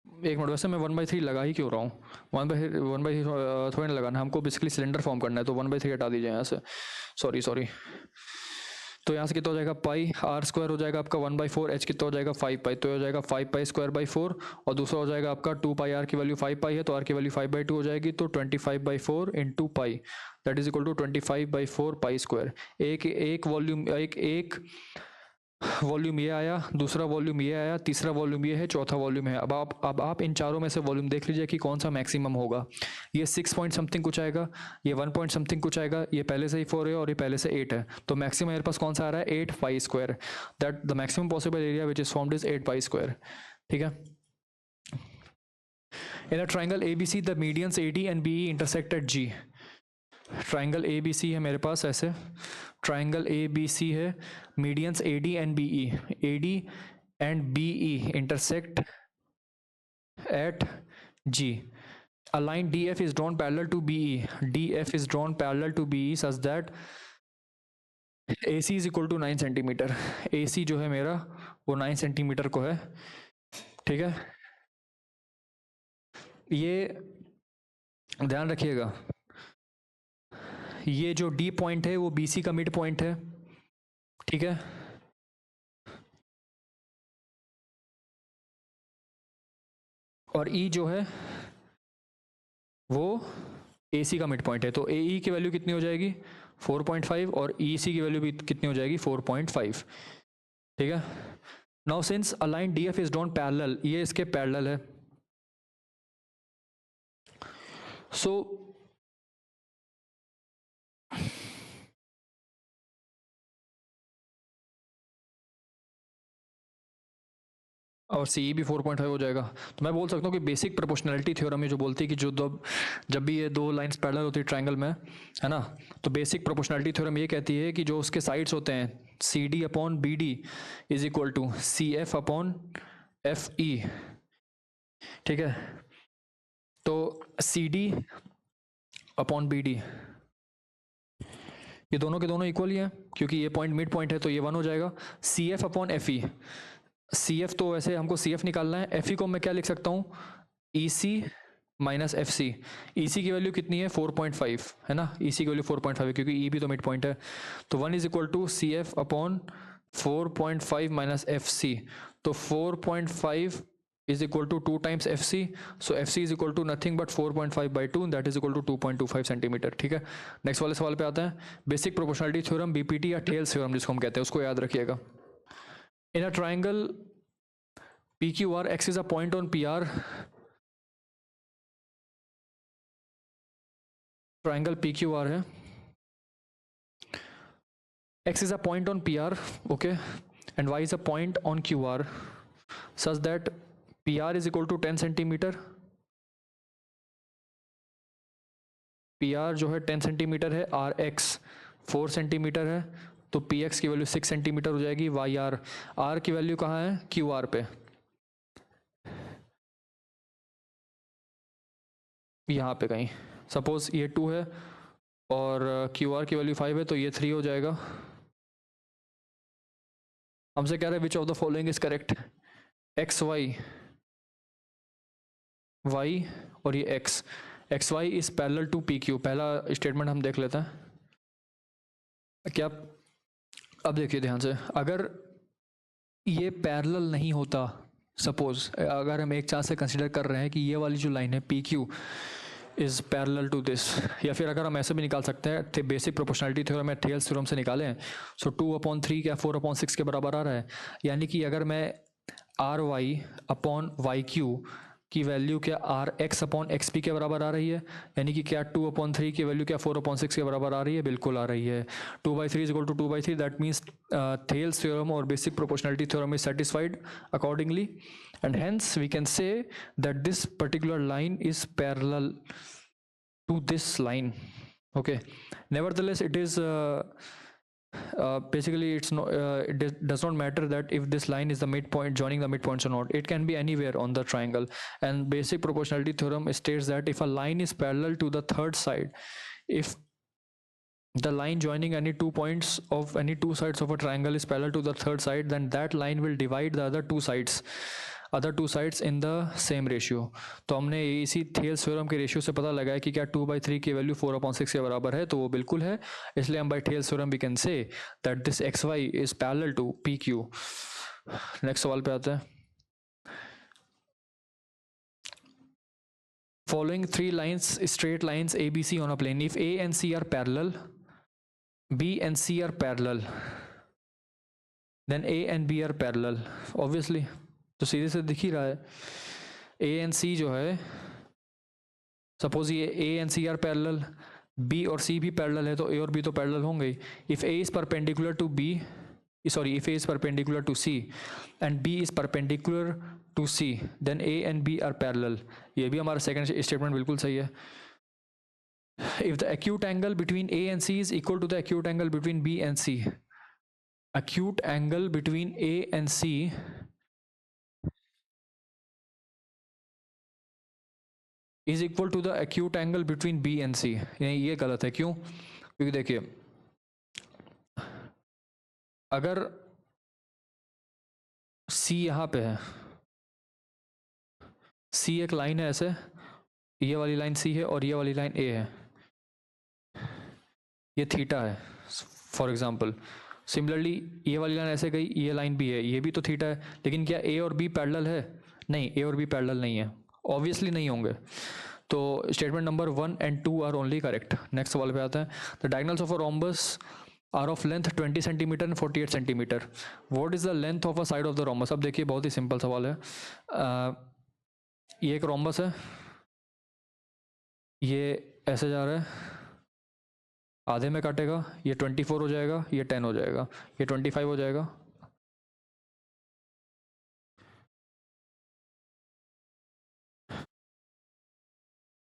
एक मिनट, वैसे मैं 1/3 लगा ही क्यों रहा हूँ, 1/3 थोड़ी ना लगाना, हमको बेसिकली सिलेंडर फॉर्म करना है, तो 1/3 हटा दीजिए यहाँ से, सॉरी। तो यहाँ से कितना हो जाएगा पाई आर स्क्वायर हो जाएगा आपका 1/4, एच कितना हो जाएगा 5 पाई, तो हो जाएगा 5 पाई स्क्वायर/4, और दूसरा हो जाएगा आपका 2 पाई आर की वैल्यू 5 पाई है, तो आर की वैल्यू 5/2 हो जाएगी, तो 25/4 into pi, that is equal to 25/4 pi square. एक वॉल्यूम एक वॉल्यूम ये आया, दूसरा वॉल्यूम ये आया, तीसरा वॉल्यूम ये है, चौथा वॉल्यूम है। अब आप इन चारों में से वॉल्यूम देख लीजिए कि कौन सा मैक्सिमम होगा। ये 6 पॉइंट समथिंग कुछ आएगा, ये 1 पॉइंट समथिंग कुछ आएगा, ये पहले से ही 4 है और ये पहले से 8 है, तो मैक्सिमम मेरे पास कौन सा आ रहा है 8 pi square, that the maximum possible area which is formed is 8 pi square, ठीक है। In a triangle ABC the medians AD and BE intersect at G। Triangle ABC है मेरे पास ऐसे, ट्राइंगल ABC है, medians AD and BE intersect at G. A line DF is drawn parallel to BE. DF is drawn parallel to BE such that AC is equal to 9 centimetre. AC जो है मेरा वो 9 centimetre को है, ठीक है। ये ध्यान रखिएगा, ये जो D पॉइंट है वो BC का मिड पॉइंट है, ठीक है। और E जो है वो AC का मिड पॉइंट है, तो AE की वैल्यू कितनी हो जाएगी 4.5 और EC की वैल्यू भी कितनी हो जाएगी 4.5, ठीक है। Now since a line DF is drawn parallel, ये इसके पैरेलल है, सो और CE भी 4.5 हो जाएगा। तो मैं बोल सकता हूँ कि बेसिक प्रोपोर्शनैलिटी थ्योरम में जो बोलती है कि जब भी ये दो लाइंस पैरेलल होती है ट्रायंगल में, है ना, तो बेसिक प्रोपोर्शनैलिटी थ्योरम ये कहती है कि जो उसके साइड्स होते हैं CD upon BD is equal to CF upon FE, ठीक है। तो CD अपॉन BD ये दोनों के दोनों इक्वल ही हैं, क्योंकि ये पॉइंट मिड पॉइंट है, तो ये 1 हो जाएगा। CF अपॉन FE, CF तो वैसे हमको CF निकालना है, FE को मैं क्या लिख सकता हूँ EC माइनस FC। EC की वैल्यू कितनी है 4.5, है ना, EC की वैल्यू 4.5 है क्योंकि E भी तो मिड पॉइंट है, तो 1 is equal to CF upon 4.5 minus FC, तो 4.5 is equal to 2 times FC, so FC is equal to nothing but 4.5 by 2, that is equal to 2.25 centimetre, ठीक है। नेक्स्ट वाले सवाल पे आता है, बेसिक प्रोपोर्शनलिटी थ्योरम BPT या टेल्स थ्योरम जिसको हम कहते हैं, उसको याद रखिएगा। In a triangle PQR, X is a point on PR triangle P Q R है, x is a point on PR, okay, and y is a point on QR, such that PR is equal to 10 centimetre, PR जो है 10 centimetre है, RX 4 centimetre है, तो PX की value 6 centimetre हो जाएगी, R की वैल्यू कहाँ है, QR पे, यहाँ पे कहीं, सपोज ये 2 है और QR की वैल्यू 5 है, तो ये 3 हो जाएगा। हमसे कह रहे हैं which of the following is correct, X Y Y और ये X Y is parallel to P Q. पहला स्टेटमेंट हम देख लेते हैं क्या। अब देखिए ध्यान से, अगर ये पैरेलल नहीं होता, सपोज अगर हम एक चांस से कंसिडर कर रहे हैं कि ये वाली जो लाइन है P Q is parallel to this, या फिर अगर हम ऐसे भी निकाल सकते हैं, थे बेसिक प्रोपोर्शनलिटी थ्योरम में थेल्स थ्योरम से निकालें, सो 2/3 क्या 4/6 के बराबर आ रहा है, यानी कि अगर मैं R Y upon Y Q की वैल्यू क्या R X upon X P के बराबर आ रही है, यानी कि क्या 2/3 की वैल्यू क्या 4/6 के बराबर आ रही है, बिल्कुल आ रही है। 2/3 is equal to 2/3, that means Thales theorem और basic proportionality theorem is satisfied accordingly, and hence we can say that this particular line is parallel to this line. Okay, nevertheless it is basically it's no it does not matter that if this line is the midpoint joining the midpoints or not, it can be anywhere on the triangle, and basic proportionality theorem states that if a line is parallel to the third side, if the line joining any 2 points of any 2 sides of a triangle is parallel to the third side, then that line will divide the other two sides in the same ratio. तो हमने इसी Thales theorem के ratio से पता लगाया कि क्या 2/3 की वैल्यू 4/6 के बराबर है, तो वो बिल्कुल है, इसलिए हम by Thales theorem we can say that this X Y is parallel to P Q. Next सवाल पे आते हैं। Following 3 lines, straight lines ABC on a plane, if A and C are parallel, B and C are parallel, then A and B are parallel, obviously, तो सीधे से दिख ही रहा है। A and C जो है, सपोज ये A and C are parallel, B और C भी parallel है, तो A और B तो parallel होंगे ही। If A is perpendicular to B, sorry, if A is perpendicular to C and B is perpendicular to C, then A and B are parallel। ये भी हमारा सेकंड स्टेटमेंट बिल्कुल सही है। If the acute angle between A and C is equal to the acute angle between B and C, acute angle between A and C is equal to the acute angle between B and C, ये गलत है। क्यों? क्योंकि देखिए अगर C यहाँ पे है, C एक लाइन है ऐसे, ये वाली लाइन C है और ये वाली लाइन A है, ये थीटा है फॉर एग्जांपल। सिमिलरली ये वाली लाइन ऐसे गई, ये लाइन भी है, ये भी तो थीटा है, लेकिन क्या A और B पैरेलल है? नहीं, A और B पैरेलल नहीं है, ऑब्वियसली नहीं होंगे। तो statement number 1 and 2 are only correct. Next सवाल पे आता है। The diagonals of a rhombus are of length 20 centimetre and 48 centimetre, what is the length of a side of the rhombus. अब देखिए बहुत ही सिंपल सवाल है। ये एक रोम्बस है, ये ऐसे जा रहा है, आधे में काटेगा, ये 24 हो जाएगा, ये 10 हो जाएगा, ये 25 हो जाएगा,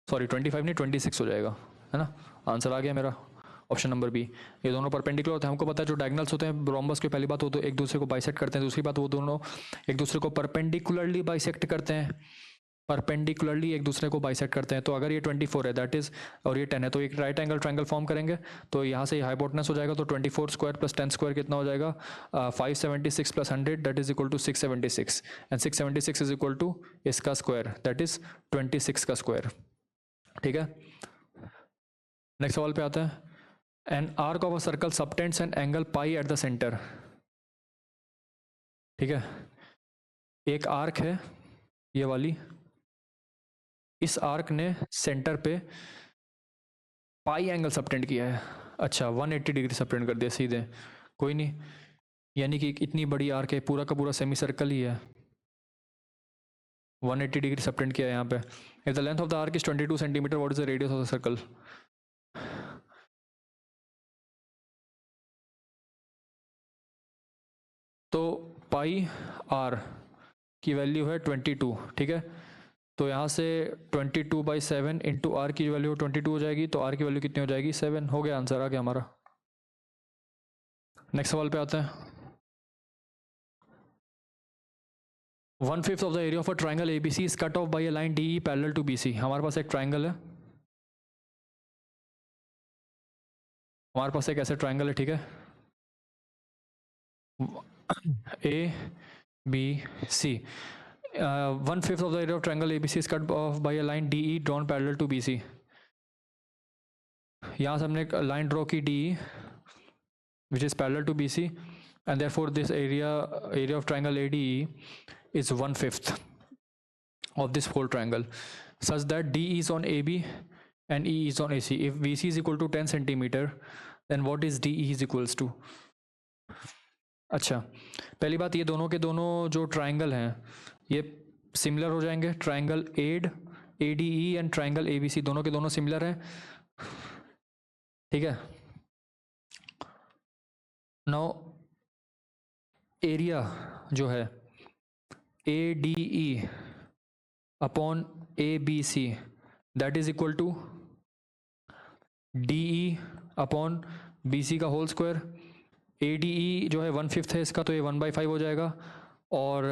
सॉरी 25 नहीं 26 हो जाएगा, है ना। आंसर आ गया मेरा, ऑप्शन नंबर बी। ये दोनों परपेंडिकुलर होते हैं, हमको पता है जो डायगोनल्स होते हैं रोम्बस के, पहली बात वो तो एक दूसरे को बाइसेक्ट करते हैं, दूसरी बात वो दोनों एक दूसरे को परपेंडिकुलरली बाइसेक्ट करते हैं, परपेंडिकुलरली एक दूसरे को बाइसेक्ट करते हैं। तो अगर ये 24 है दैट इज, और ये 10 है, तो एक राइट एंगल ट्रायंगल फॉर्म करेंगे, तो यहाँ से हाइपोटेनस हो जाएगा, तो 24 स्क्वायर प्लस 10 स्क्वायर कितना हो जाएगा, 576 plus 100 that is equal to 676, and 676 is equal to इसका स्क्वायर दैट इज 26 का स्क्वायर। ठीक है, नेक्स्ट सवाल पे आता है। An arc of a circle subtends an angle pi at the centre. ठीक है, एक आर्क है ये वाली, इस आर्क ने सेंटर पे पाई एंगल सबटेंड किया है। अच्छा, 180 डिग्री सबटेंड कर दिया सीधे, कोई नहीं, यानी कि इतनी बड़ी आर्क है, पूरा का पूरा सेमी सर्कल ही है, 180 डिग्री सबटेंड किया है यहाँ पे। If the length of the arc is 22 centimetre, what is the radius of the circle. तो पाई आर की वैल्यू है 22, ठीक है। तो यहाँ से 22/7 इंटू आर की वैल्यू 22 हो जाएगी, तो आर की वैल्यू कितनी हो जाएगी 7। हो गया, आंसर आ गया हमारा। नेक्स्ट सवाल पे आते हैं। 1/5 of the area of a triangle ABC is cut off by a line DE parallel to BC। हमारे पास एक ट्राइंगल है, हमारे पास एक ऐसे ट्राइंगल है, ठीक है। ABC 1/5 of the area of triangle ABC is cut off by a line DE drawn parallel to BC। यहाँ से हमने एक लाइन ड्रॉ की DE which is parallel to BC and therefore this area of triangle ADE is 1/5 of this whole triangle such that DE is on AB and E is on AC। If BC is equal to 10 centimeter then what is DE is equals to। अच्छा, पहली बात, ये दोनों के दोनों जो triangle हैं ये सिमिलर हो जाएंगे। Triangle ADE and triangle ABC दोनों के दोनों सिमिलर हैं, ठीक है। नाउ एरिया जो है ADE upon ABC that is equal to DE upon BC का होल स्क्वायर। ADE जो है 1/5 है इसका, तो ये 1/5 हो जाएगा, और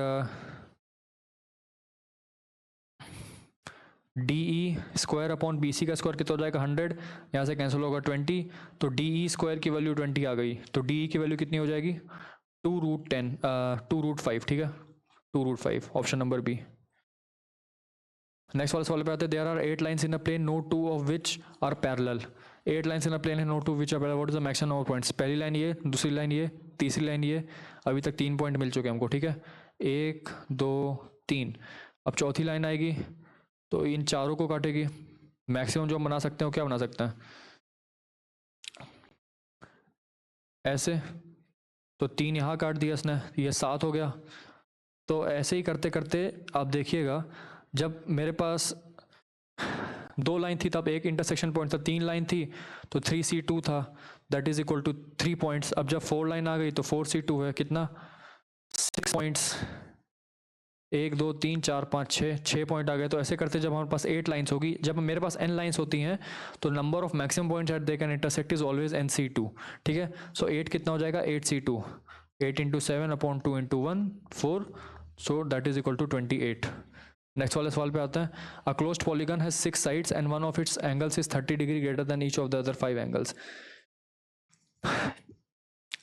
DE स्क्वायर अपॉन BC का स्क्वायर कितना हो जाएगा 100, यहाँ से कैंसिल होगा 20, तो DE स्क्वायर की वैल्यू 20 आ गई, तो DE की वैल्यू कितनी हो जाएगी 2√5, ठीक है, 2√5, ऑप्शन नंबर बी। नेक्स्ट वाले सवाल पे आते हैं। There are 8 lines in a plane, no 2 of which are parallel. 8 lines in a plane है, no 2 which are parallel, what is the maximum number of points. पहली लाइन ये, दूसरी line ये, तीसरी लाइन ये, अभी तक 3 पॉइंट मिल चुके हैं हमको, ठीक है, 1 2 3। अब चौथी लाइन आएगी तो इन चारों को काटेगी। मैक्सिमम जो हम बना सकते हैं क्या बना सकते हैं, ऐसे, तो 3 यहाँ काट दिया इसने, ये 7 हो गया। तो ऐसे ही करते करते आप देखिएगा, जब मेरे पास 2 लाइन थी तब एक इंटरसेक्शन पॉइंट था, 3 लाइन थी तो 3C2 था, that is equal to 3 points. अब जब 4 लाइन आ गई तो 4C2 है कितना 6 पॉइंट्स, 1 2 3 4 5 6 पॉइंट आ गए। तो ऐसे करते जब हमारे पास 8 लाइन्स होगी, जब मेरे पास n लाइन्स होती हैं तो number of maximum points at they can intersect is always NC2, ठीक है। सो 8 कितना हो जाएगा 8C2, 8 into 7 upon 2 into 1 4, so that is equal to 28। Next वाले सवाल पे आता है। A closed polygon has 6 sides and one of its angles is 30 degree greater than each of the other 5 angles.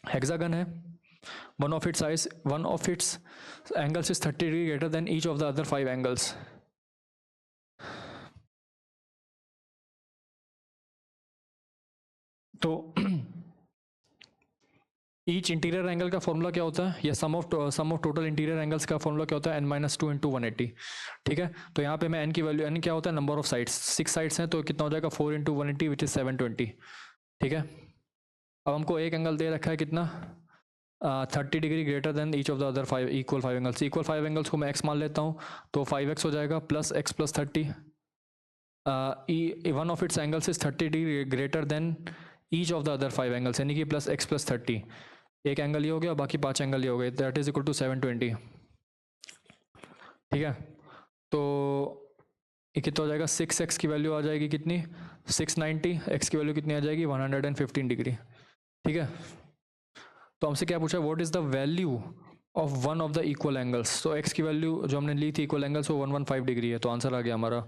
Hexagon है, one of its angles is 30 degree greater than each of the other 5 angles। तो each interior angle का formula क्या होता है, या सम of total interior angles का formula क्या होता है n-2 इंटू 180, ठीक है। तो यहाँ पे मैं n की वैल्यू, n क्या होता है नंबर ऑफ साइड्स, 6 साइड्स हैं तो कितना हो जाएगा 4 इंटू 180 विच इज 720, ठीक है। अब हमको एक एंगल दे रखा है कितना 30 degree greater than each of the other 5 equal 5 angles. Equal 5 angles को मैं x मान लेता हूँ, तो 5x हो जाएगा plus x plus 30। One of its angles is 30 degree greater than each of the other 5 angles, यानी कि प्लस x प्लस 30। एक एंगल ये हो गया, बाकी 5 एंगल ये हो गए, दैट इज इक्वल टू 720, ठीक है। तो ये कितना हो जाएगा 6x की वैल्यू आ जाएगी कितनी 690, x की वैल्यू कितनी आ जाएगी 115 डिग्री, ठीक है। तो हमसे क्या पूछा, what is the value of one of the equal angles. तो x की वैल्यू जो हमने ली थी इक्वल एंगल्स वो 115 डिग्री है, तो आंसर आ गया हमारा।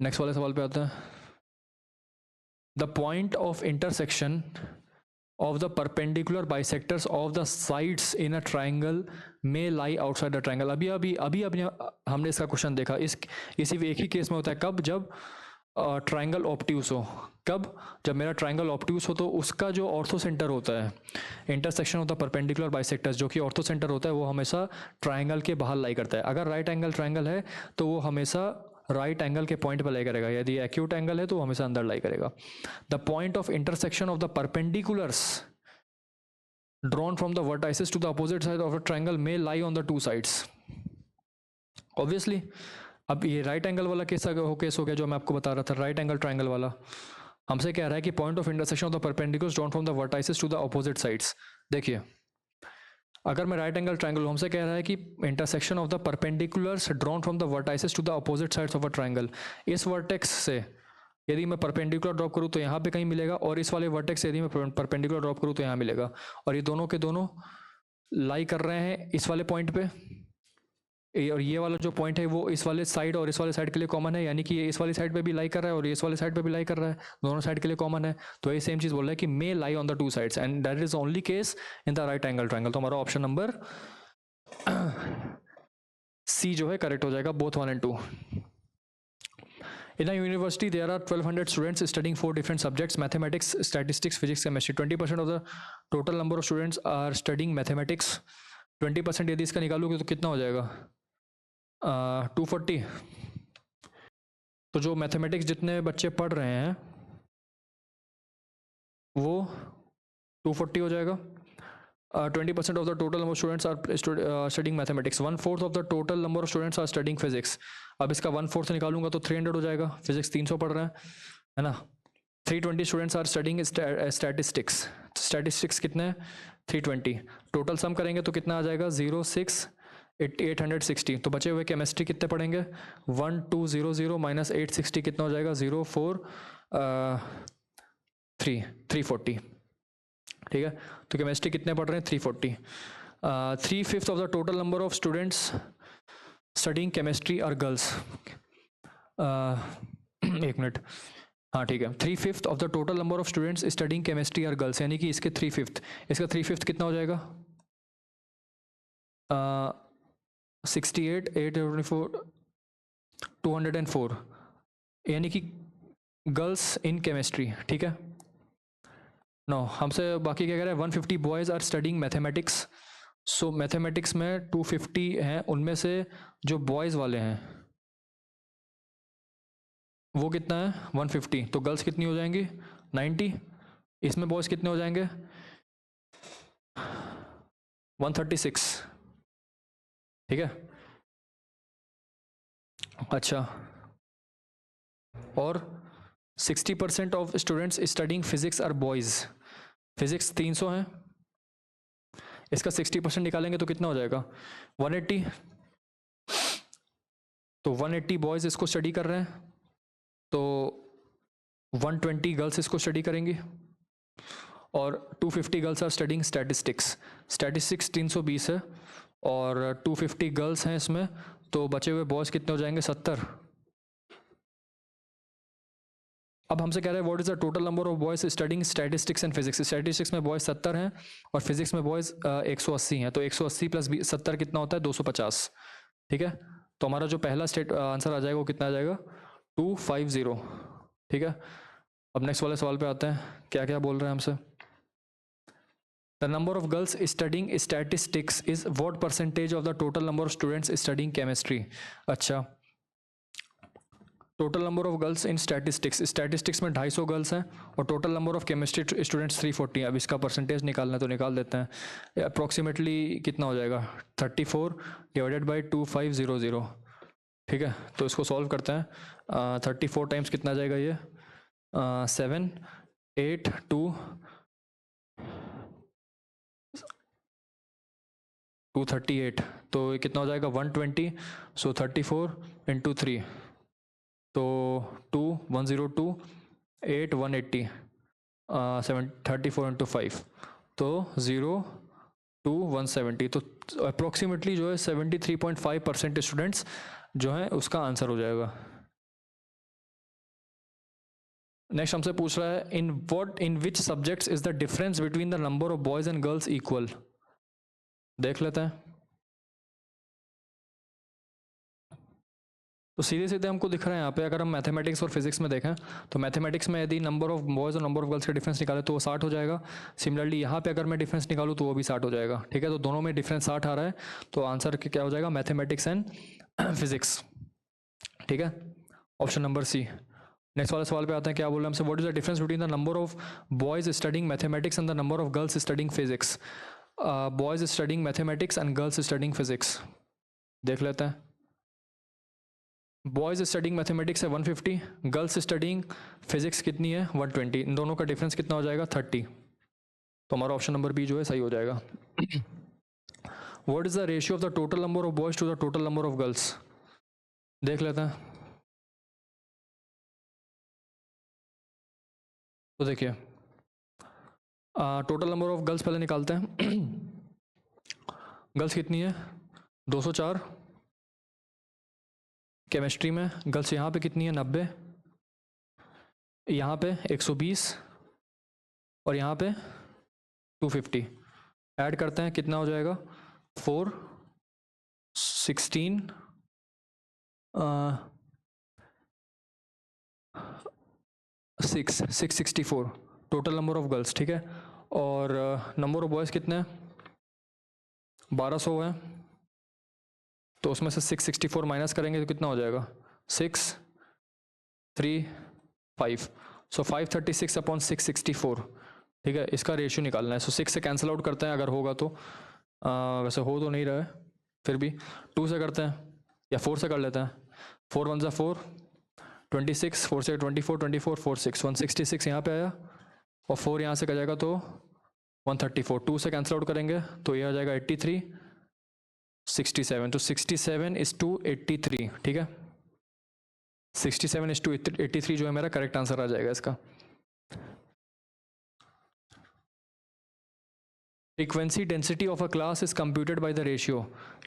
नेक्स्ट वाले सवाल पे आते हैं। The point of intersection of the perpendicular bisectors of the sides in a triangle may lie outside the triangle। अभी हमने इसका क्वेश्चन देखा, इसी एक ही केस में होता है, कब, जब ट्राइंगल ऑब्ट्यूस हो। कब, जब मेरा ट्राइंगल ऑब्ट्यूस हो तो उसका जो ऑर्थो सेंटर होता है, intersection of the perpendicular bisectors जो कि ऑर्थो सेंटर होता है, वो हमेशा ट्राइंगल के बाहर लाई करता है। अगर राइट एंगल ट्राइंगल है तो वो हमेशा राइट एंगल के पॉइंट पर लाई करेगा, यदि एक्यूट एंगल है तो हमेशा अंदर लाई करेगा। The point of intersection of the perpendiculars drawn from the vertices to the opposite side of a triangle may lie on the two sides। obviously अब ये राइट एंगल वाला केस हो गया जो मैं आपको बता रहा था, राइट एंगल ट्राइंगल वाला। हमसे कह रहा है कि point of intersection of the perpendiculars drawn from the vertices to the opposite sides. देखिए अगर मैं राइट एंगल ट्रायंगल, हमसे कह रहा है कि intersection of the perpendiculars drawn from the vertices to the opposite sides of a triangle. इस vertex से यदि मैं परपेंडिकुलर ड्रॉप करूँ तो यहाँ पे कहीं मिलेगा, और इस वाले वर्टेक्स से यदि मैं परपेंडिकुलर ड्रॉप करूँ तो यहाँ मिलेगा, और ये दोनों के दोनों लाई कर रहे हैं इस वाले पॉइंट पे, और ये वाला जो पॉइंट है वो इस वाले साइड और इस वाले साइड के लिए कॉमन है, यानी कि ये इस वाली साइड पे भी लाई कर रहा है और ये इस वाले साइड पे भी लाई कर रहा है, दोनों साइड के लिए कॉमन है। तो ये सेम चीज़ बोल रहा है कि may lie on the two sides and that is only case in the right angle triangle. तो हमारा ऑप्शन नंबर सी जो है करेक्ट हो जाएगा, both 1 and 2। In a university, there are 1200 students studying 4 different subjects: mathematics, statistics, physics, chemistry. 20% of the total number of students are studying mathematics. 20% यदि इसका निकालोगे तो कितना हो जाएगा? 240। तो जो मैथमेटिक्स जितने बच्चे पढ़ रहे हैं वो 240 हो जाएगा। 20% of the total number of students are studying mathematics. 1/4 of the total number of students are studying physics. अब इसका 1/4 निकालूंगा तो 300 हो जाएगा। फिजिक्स 300 पढ़ रहे हैं, है ना। 320 students are studying statistics. Statistics कितने हैं? 320। टोटल सम करेंगे तो कितना आ जाएगा? 06 860। तो बचे हुए केमिस्ट्री कितने पढ़ेंगे? 1200 माइनस 860 कितना हो जाएगा? 340। ठीक है, तो केमिस्ट्री कितने पढ़ रहे हैं? 340। 3/5 of the total number of students studying chemistry are girls. एक मिनट, हाँ ठीक है। 3/5 of the total number of students studying chemistry are girls, यानी कि इसके 3/5, इसका 3/5 कितना हो जाएगा? 68 824 204, यानी कि गर्ल्स इन केमिस्ट्री। ठीक है, नो हमसे बाकी क्या कह रहा है? 150 boys are studying mathematics. So mathematics में 250 हैं, उनमें से जो बॉयज़ वाले हैं वो कितना है? 150। तो गर्ल्स कितनी हो जाएंगी? 90। इसमें बॉयज़ कितने हो जाएंगे? 136। ठीक है, अच्छा। और 60% of students studying physics are boys. Physics 300 हैं, इसका 60% निकालेंगे तो कितना हो जाएगा? 180। तो 180 बॉयज़ इसको स्टडी कर रहे हैं, तो 120 गर्ल्स इसको स्टडी करेंगी, और 250 girls are studying statistics. Statistics 320 है और 250 गर्ल्स हैं इसमें, तो बचे हुए बॉयज़ कितने हो जाएंगे? 70। अब हमसे कह रहे हैं what is the total number of boys studying statistics and physics. Statistics में बॉयज 70 हैं और फिजिक्स में बॉयज 180 हैं, तो 180 प्लस 70 कितना होता है? 250। ठीक है, तो हमारा जो पहला आंसर आ जाएगा वो कितना आ जाएगा? 250। ठीक है, अब नेक्स्ट वाले सवाल पे आते हैं, क्या क्या बोल रहे हैं हमसे। The number of girls studying statistics is what percentage of the total number of students studying chemistry. अच्छा, total number of girls in statistics, statistics में 250 गर्ल्स हैं और total number of chemistry students 340 हैं। अब इसका परसेंटेज निकालना है तो निकाल देते हैं। अप्रॉक्सीमेटली कितना हो जाएगा? 34 डिवाइडेड बाई 2500। ठीक है, तो इसको सॉल्व करते हैं। 34 टाइम्स कितना आ जाएगा? ये 7 8 2 238, तो ये कितना हो जाएगा? 120। सो 34 इंटू 3, तो 2 102 8 180 7 34 इंटू 5, तो 0 2 170। तो अप्रोक्सीमेटली जो है 73.5% स्टूडेंट्स जो हैं उसका आंसर हो जाएगा। नेक्स्ट हमसे पूछ रहा है in which subjects is the difference between the number of boys and girls equal. देख लेते हैं। तो सीधे सीधे हमको दिख रहा है यहाँ पे, अगर हम मैथमेटिक्स और फिजिक्स में देखें तो मैथमेटिक्स में यदि नंबर ऑफ बॉयज़ और नंबर ऑफ गर्ल्स का डिफरेंस निकाले तो वो 60 हो जाएगा। सिमिलरली यहाँ पे अगर मैं डिफरेंस निकालूँ तो वो भी 60 हो जाएगा। ठीक है, तो दोनों में डिफरेंस 60 आ रहा है, तो आंसर क्या हो जाएगा? Mathematics and physics. ठीक है, ऑप्शन नंबर सी। नेक्स्ट वाले सवाल पे आते हैं, क्या बोल रहे हैं हमसे? What is the difference between the number of boys studying mathematics and the number of girls studying physics. Boys studying mathematics and girls studying physics. देख लेते हैं। बॉयज़ स्टडिंग मैथमेटिक्स है 150, गर्ल्स स्टडिंग फिजिक्स कितनी है 120, इन दोनों का difference कितना हो जाएगा 30, तो हमारा ऑप्शन नंबर बी जो है सही हो जाएगा। What is the ratio of the total number of boys to the total number of girls, देख लेते हैं। तो देखिए टोटल नंबर ऑफ गर्ल्स पहले निकालते हैं। गर्ल्स कितनी है 204, केमिस्ट्री में गर्ल्स यहाँ पे कितनी है 90, यहाँ पे 120 और यहाँ पे 250, ऐड करते हैं कितना हो जाएगा 4 16 664 टोटल नंबर ऑफ गर्ल्स, ठीक है। और नंबर ऑफ बॉयज़ कितने हैं 1200 है, तो उसमें से 664 माइनस करेंगे तो कितना हो जाएगा 6 3 5, सो 536 अपॉन 664, ठीक है। इसका रेशियो निकालना है, सो 6 से कैंसिल आउट करते हैं अगर होगा तो, वैसे हो तो नहीं रहा है फिर भी 2 से करते हैं या 4 से कर लेते हैं, 4 1 4 26, 4 से 24 24 4 6 166 यहाँ पे आया और 4 यहाँ से कर जाएगा तो 134, 2 से कैंसिल आउट करेंगे तो ये आ जाएगा 83 67, तो 67 इज टू 83, ठीक है। 67 इज टू 83 जो है मेरा करेक्ट आंसर आ जाएगा इसका। Frequency density of a class is computed by the ratio.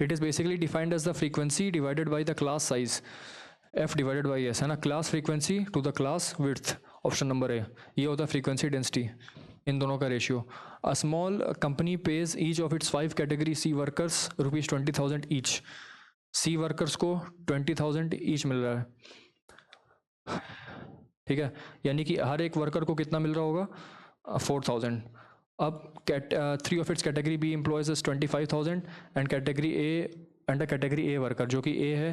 It is basically defined as the frequency divided by the class size. F divided by S है ना, class frequency to the class width. Option number A, ये होता है frequency density, इन दोनों का ratio. A small company pays each of its 5 category C workers rupees 20,000 each. C workers को 20,000 each मिल रहा है, ठीक है, यानी कि हर एक वर्कर को कितना मिल रहा होगा 4,000। अब 3 of its category B employees is 25,000 and category A under category A worker जो कि ए है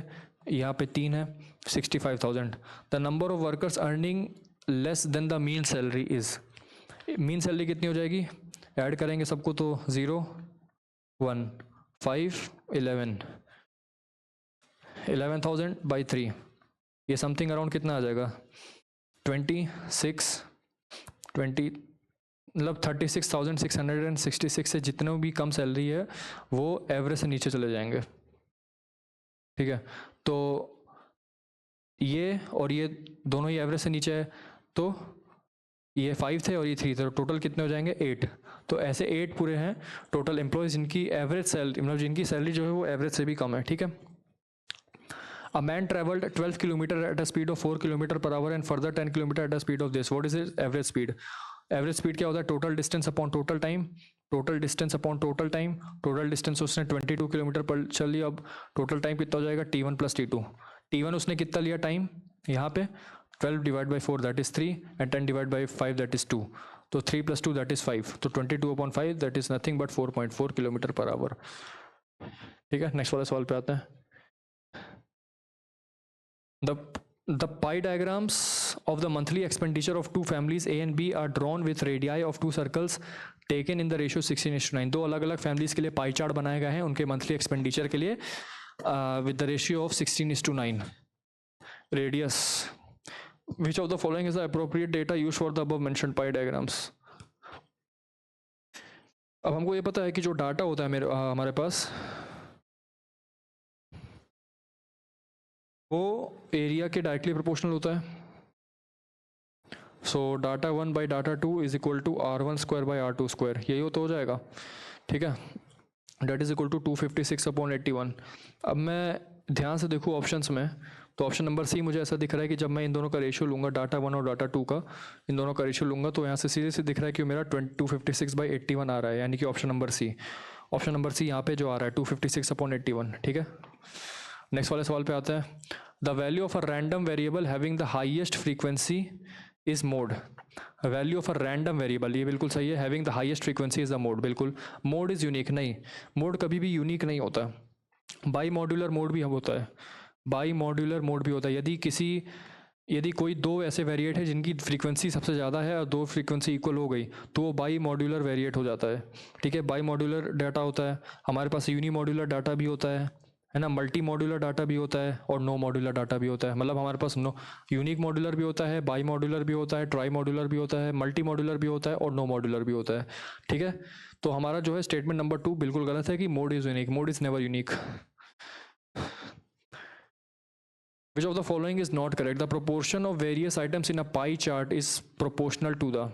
यहाँ पे 3 है 65,000। The number of workers earning less than the mean salary is, mean salary कितनी हो जाएगी, ऐड करेंगे सबको तो 0 1 5 11 11,000 बाई 3, ये समथिंग अराउंड कितना आ जाएगा 26 20, मतलब 36,666 से जितने भी कम सैलरी है वो एवरेज से नीचे चले जाएंगे, ठीक है। तो ये और ये दोनों ही एवरेज से नीचे है, तो ये 5 थे और ये 3 थे, तो टोटल कितने हो जाएंगे 8, तो ऐसे 8 पूरे हैं टोटल एम्प्लॉयज़ जिनकी एवरेज सैलरी, मतलब जिनकी सैलरी जो है वो एवरेज से भी कम है, ठीक है। A man traveled 12 kilometre at a speed of 4 kilometre per hour and further 10 kilometre at a speed of this. What is his average speed? Average speed क्या होता है total distance upon total time, total distance upon total time, total distance उसने 22 kilometre पर चल लिया, अब total time कितना हो जाएगा T1 प्लस T2। T1 उसने कितना लिया टाइम यहाँ पे 12 divide by 4 that is 3 and 10 divide by 5 that is 2, तो 3 + 2 दैट इज़ 5, तो 22 upon 5 that is nothing but 4.4 kilometre per hour, ठीक है। नेक्स्ट वाले सवाल पे आते हैं। The pie diagrams of the monthly expenditure of two families A and B are drawn with radii of two circles taken in the ratio 16:9। दो अलग अलग फैमिलीज के लिए पाई चार्ट बनाए गए हैं उनके मंथली एक्सपेंडिचर के लिए with the ratio of 16:9। Radius, which of the following is the appropriate data used for the above mentioned pie diagrams? अब हमको ये पता है कि जो डाटा होता है हमारे पास वो एरिया के डायरेक्टली प्रोपोर्शनल होता है, so data 1 by data 2 is equal to R1 square by R2 square, यही तो हो जाएगा, ठीक है। That is equal to 256 upon 81। अब मैं ध्यान से देखूँ ऑप्शंस में, तो ऑप्शन नंबर सी मुझे ऐसा दिख रहा है कि जब मैं इन दोनों का रेशियो लूँगा डाटा 1 और डाटा 2 का, इन दोनों का रेशियो लूँगा तो यहाँ से सीधे से दिख रहा है कि मेरा 256 बाई 81 आ रहा है, यानी कि option number C, option number C यहाँ पे जो आ रहा है 256 अपॉन 81, ठीक है। नेक्स्ट वाले सवाल पे आते हैं। The value of a random variable having the highest frequency is mode, value of a random variable, ये बिल्कुल सही है, having the highest frequency is the mode, बिल्कुल। मोड इज यूनिक, नहीं, मोड कभी भी यूनिक नहीं होता, बाई मॉड्यूलर मोड भी होता है, बाई मॉड्यूलर मोड भी होता है। यदि कोई दो ऐसे वेरिएट है जिनकी फ्रीक्वेंसी सबसे ज़्यादा है और दो फ्रीक्वेंसी इक्वल हो गई तो वो बाई मॉड्यूलर वेरिएट हो जाता है, ठीक है। बाई मॉड्यूलर डाटा होता है, हमारे पास यूनी मॉड्यूलर डाटा भी होता है, है ना। मल्टी मॉड्यूलर डाटा भी होता है और नो मॉड्यूलर डाटा भी होता है। मतलब हमारे पास नो यूनिक मॉड्यूलर भी होता है, बाई मॉड्यूलर भी होता है, ट्राई मॉड्यूलर भी होता है, मल्टी मॉड्यूलर भी होता है और नो मॉड्यूलर भी होता है। ठीक है, तो हमारा जो है स्टेटमेंट नंबर 2 बिल्कुल गलत है कि mode is unique. Mode is never unique. Which of the following is not correct? The proportion of various items in a pie chart is proportional to the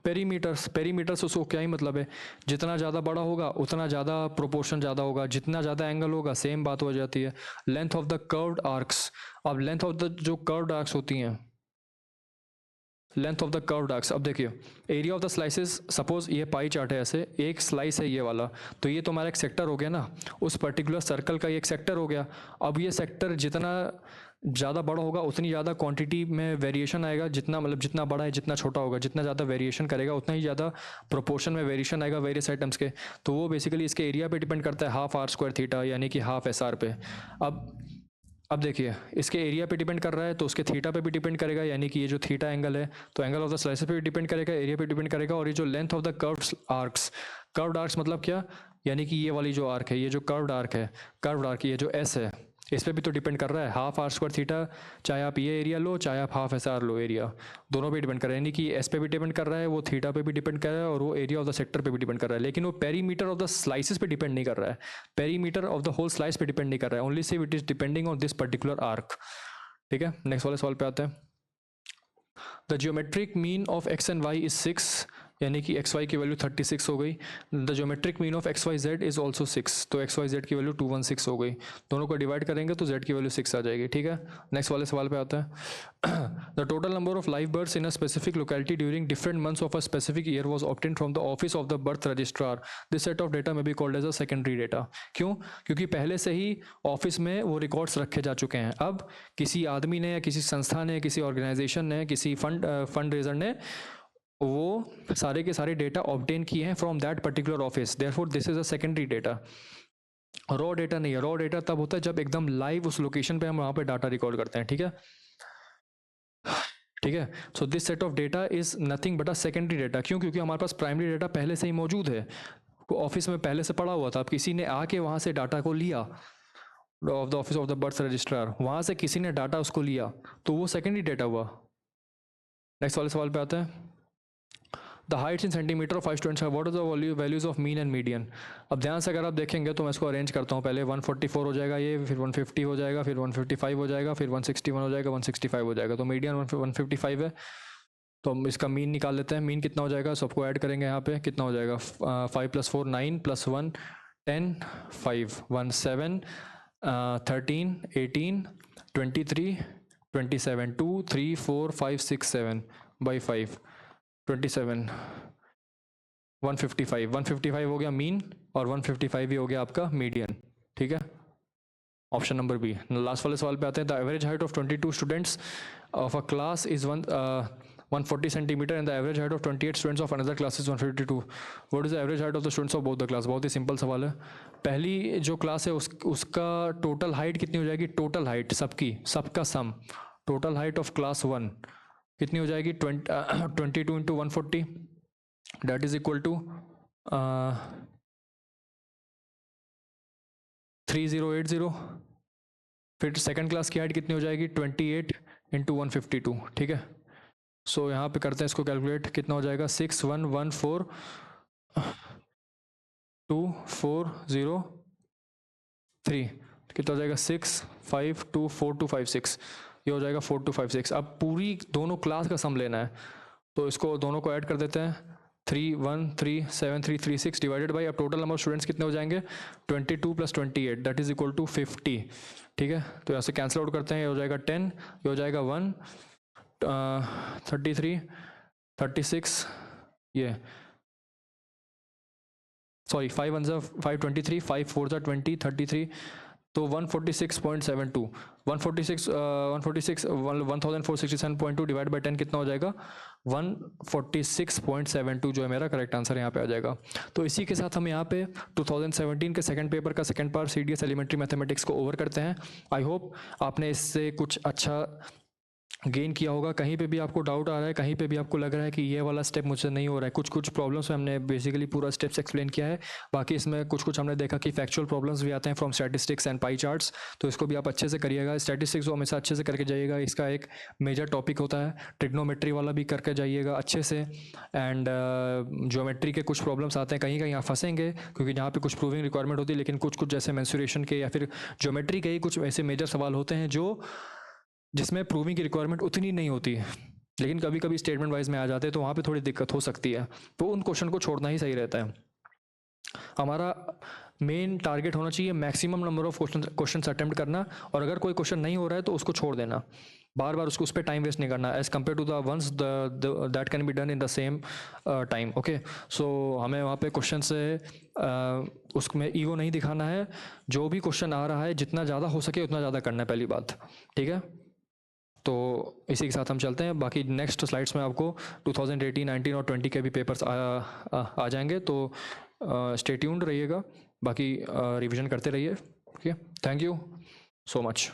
perimeters. Perimeters उसको क्या ही मतलब है, जितना ज़्यादा बड़ा होगा उतना ज़्यादा प्रोपोर्शन ज़्यादा होगा, जितना ज़्यादा एंगल होगा सेम बात हो जाती है। Length of the curved arcs, अब लेंथ ऑफ द जो कर्व्ड आर्क्स होती हैं, length of the curved arcs, अब देखिए area of the slices, suppose ये पाई चार्ट है, ऐसे एक स्लाइस है ये वाला, तो ये तुम्हारा एक सेक्टर हो गया ना, उस पर्टिकुलर सर्कल का ये एक सेक्टर हो गया। अब ये सेक्टर जितना ज़्यादा बड़ा होगा उतनी ज़्यादा क्वांटिटी में वेरिएशन आएगा, जितना मतलब जितना बड़ा है जितना छोटा होगा, जितना ज़्यादा वेरिएशन करेगा उतना ही ज़्यादा प्रोपोर्शन में वेरिएशन आएगा वेरियस आइटम्स के। तो वो बेसिकली इसके एरिया पे डिपेंड करता है, हाफ आर स्क्वायर थीटा, यानी कि हाफ एस आर पे। अब देखिए इसके एरिया पे डिपेंड कर रहा है तो उसके थीटा पे भी डिपेंड करेगा, यानी कि ये जो थीटा एंगल है तो एंगल ऑफ द स्लाइसेस पे भी डिपेंड करेगा, एरिया पे डिपेंड करेगा। और ये जो length of the curved arcs, curved arcs मतलब क्या, यानी कि ये वाली जो आर्क है, ये जो कर्व्ड आर्क है, कर्व्ड आर्क ये जो एस है, इस पर भी तो डिपेंड कर रहा है, हाफ आर स्क्वायर थीटा, चाहे आप ये एरिया लो चाहे आप हाफ एस आर लो, एरिया दोनों पे डिपेंड कर रहा है, यानी कि एस पे भी डिपेंड कर रहा है, वो थीटा पे भी डिपेंड कर रहा है और वो एरिया ऑफ द सेक्टर पे भी डिपेंड कर रहा है। लेकिन वो पेरीमीटर ऑफ द स्लाइसेस पे डिपेंड नहीं कर रहा है, perimeter of the whole slice पे डिपेंड नहीं कर रहा है, ओनली सिर्फ it is depending on this particular arc. ठीक है, नेक्स्ट वाले सवाल पे आते हैं। The geometric mean of X and Y is 6, यानी कि एक्स वाई की वैल्यू 36 हो गई। The geometric mean of X Y Z is also 6, तो एक्स वाई जेड की वैल्यू 216 हो गई। दोनों को डिवाइड करेंगे तो जेड की वैल्यू 6 आ जाएगी। ठीक है, नेक्स्ट वाले सवाल पे आता है। The total number of live birds in a specific locality during different months of a specific year was obtain from the office of the birth registrar. This set of data may be called as a secondary data. क्यों? क्योंकि पहले से ही office में वो records रखे जा चुके हैं। अब किसी आदमी ने या किसी संस्था ने, किसी ऑर्गेनाइजेशन ने, किसी फंड रेजर ने वो सारे के सारे डेटा ऑब्टेन किए हैं from that particular office, therefore this is a secondary data. Raw data नहीं है, रॉ डेटा तब होता है जब एकदम लाइव उस लोकेशन पे हम वहाँ पे डाटा रिकॉर्ड करते हैं। ठीक है, ठीक है, so this set of data is nothing but a secondary data. क्यों? क्योंकि हमारे पास प्राइमरी डेटा पहले से ही मौजूद है, ऑफिस में पहले से पड़ा हुआ था। अब किसी ने आके वहाँ से डाटा को लिया, of the office of the birth registrar, वहाँ से किसी ने डाटा उसको लिया, तो वो सेकेंडरी डेटा हुआ। नेक्स्ट वाले सवाल पे आते हैं। The heights in centimetre of 5 students, what is the values of mean and median. अब ध्यान से अगर आप देखेंगे तो मैं इसको अरेंज करता हूँ, पहले 144 हो जाएगा ये, फिर 150 हो जाएगा, फिर 155 हो जाएगा, फिर 161 हो जाएगा, 165 हो जाएगा, तो मीडियन 155 है। तो हम इसका मीन निकाल लेते हैं। मीन कितना हो जाएगा, सबको ऐड करेंगे यहाँ पे, कितना हो जाएगा, 5 + 4 9 + 1 10 5 1 7 13 18 23 27 2 3 4 5 6 7 by 5 27 155 हो गया मीन और 155 ही हो गया आपका मीडियन। ठीक है, ऑप्शन नंबर बी। लास्ट वाले सवाल पे आते हैं। The average height of 22 students of a class is 140 centimetre and the average height of 28 students of another class is 152। What is the average height of the students of both the class. बहुत ही simple सवाल है। पहली जो class है उसका total height कितनी हो जाएगी, टोटल हाइट सबकी, सबका sum, total height of class 1 कितनी हो जाएगी, 22 into 140, that is equal to 3080। फिर सेकंड क्लास की हाइट कितनी हो जाएगी, 28 इंटू 152। ठीक है, सो यहाँ पे करते हैं इसको कैलकुलेट, कितना हो जाएगा, 61142403, कितना हो जाएगा, 652426, ये हो जाएगा 4256। अब पूरी दोनों क्लास का सम लेना है तो इसको दोनों को ऐड कर देते हैं, 313736 डिवाइडेड बाई, अब टोटल नंबर ऑफ स्टूडेंट्स कितने हो जाएंगे, 22 + 28 दैट इज इक्वल टू 50। ठीक है, तो यहाँ से कैंसिल आउट करते हैं, ये हो जाएगा 10, ये हो जाएगा 1 33 36, ये सॉरी 5 1 5 23, 5 4 20 33, तो 146.72 1467.2 डिवाइड बाई 10 कितना हो जाएगा, 146.72 जो है मेरा करेक्ट आंसर यहाँ पे आ जाएगा। तो इसी के साथ हम यहाँ पे 2017 के सेकंड पेपर का second part CDS elementary mathematics को ओवर करते हैं। आई होप आपने इससे कुछ अच्छा गेन किया होगा। कहीं पे भी आपको डाउट आ रहा है, कहीं पे भी आपको लग रहा है कि ये वाला स्टेप मुझसे नहीं हो रहा है, कुछ कुछ प्रॉब्लम्स में हमने बेसिकली पूरा स्टेप्स एक्सप्लेन किया है। बाकी इसमें कुछ कुछ हमने देखा कि फैक्चुअल प्रॉब्लम्स भी आते हैं from statistics and pie charts, तो इसको भी आप अच्छे से करिएगा। स्टैटिस्टिक्स को हमेशा अच्छे से करके जाइएगा, इसका एक मेजर टॉपिक होता है। ट्रिग्नोमेट्री वाला भी करके जाइएगा अच्छे से। एंड ज्योमेट्री के कुछ प्रॉब्लम्स आते हैं, कहीं कहीं आप फंसेंगे क्योंकि यहाँ पे कुछ प्रूविंग रिक्वायरमेंट होती है, लेकिन कुछ कुछ जैसे मेंसुरेशन के या फिर ज्योमेट्री के ही कुछ ऐसे मेजर सवाल होते हैं जो जिसमें प्रूविंग की रिक्वायरमेंट उतनी नहीं होती है, लेकिन कभी कभी स्टेटमेंट वाइज में आ जाते हैं, तो वहाँ पे थोड़ी दिक्कत हो सकती है। तो उन क्वेश्चन को छोड़ना ही सही रहता है। हमारा मेन टारगेट होना चाहिए maximum number of question attempt करना, और अगर कोई क्वेश्चन नहीं हो रहा है तो उसको छोड़ देना, बार बार उसको उस पर टाइम वेस्ट नहीं करना, as compare to the ones that can be done in the same time. Okay, so हमें वहाँ पे क्वेश्चन से उसमें ईगो नहीं दिखाना है। जो भी क्वेश्चन आ रहा है जितना ज़्यादा हो सके उतना ज़्यादा करना है, पहली बात, ठीक है। तो इसी के साथ हम चलते हैं। बाकी नेक्स्ट स्लाइड्स में आपको 2018, 19 और 20 के भी पेपर्स आ जाएंगे, तो स्टे ट्यून्ड रहिएगा। बाकी रिवीजन करते रहिए। Okay, thank you so much.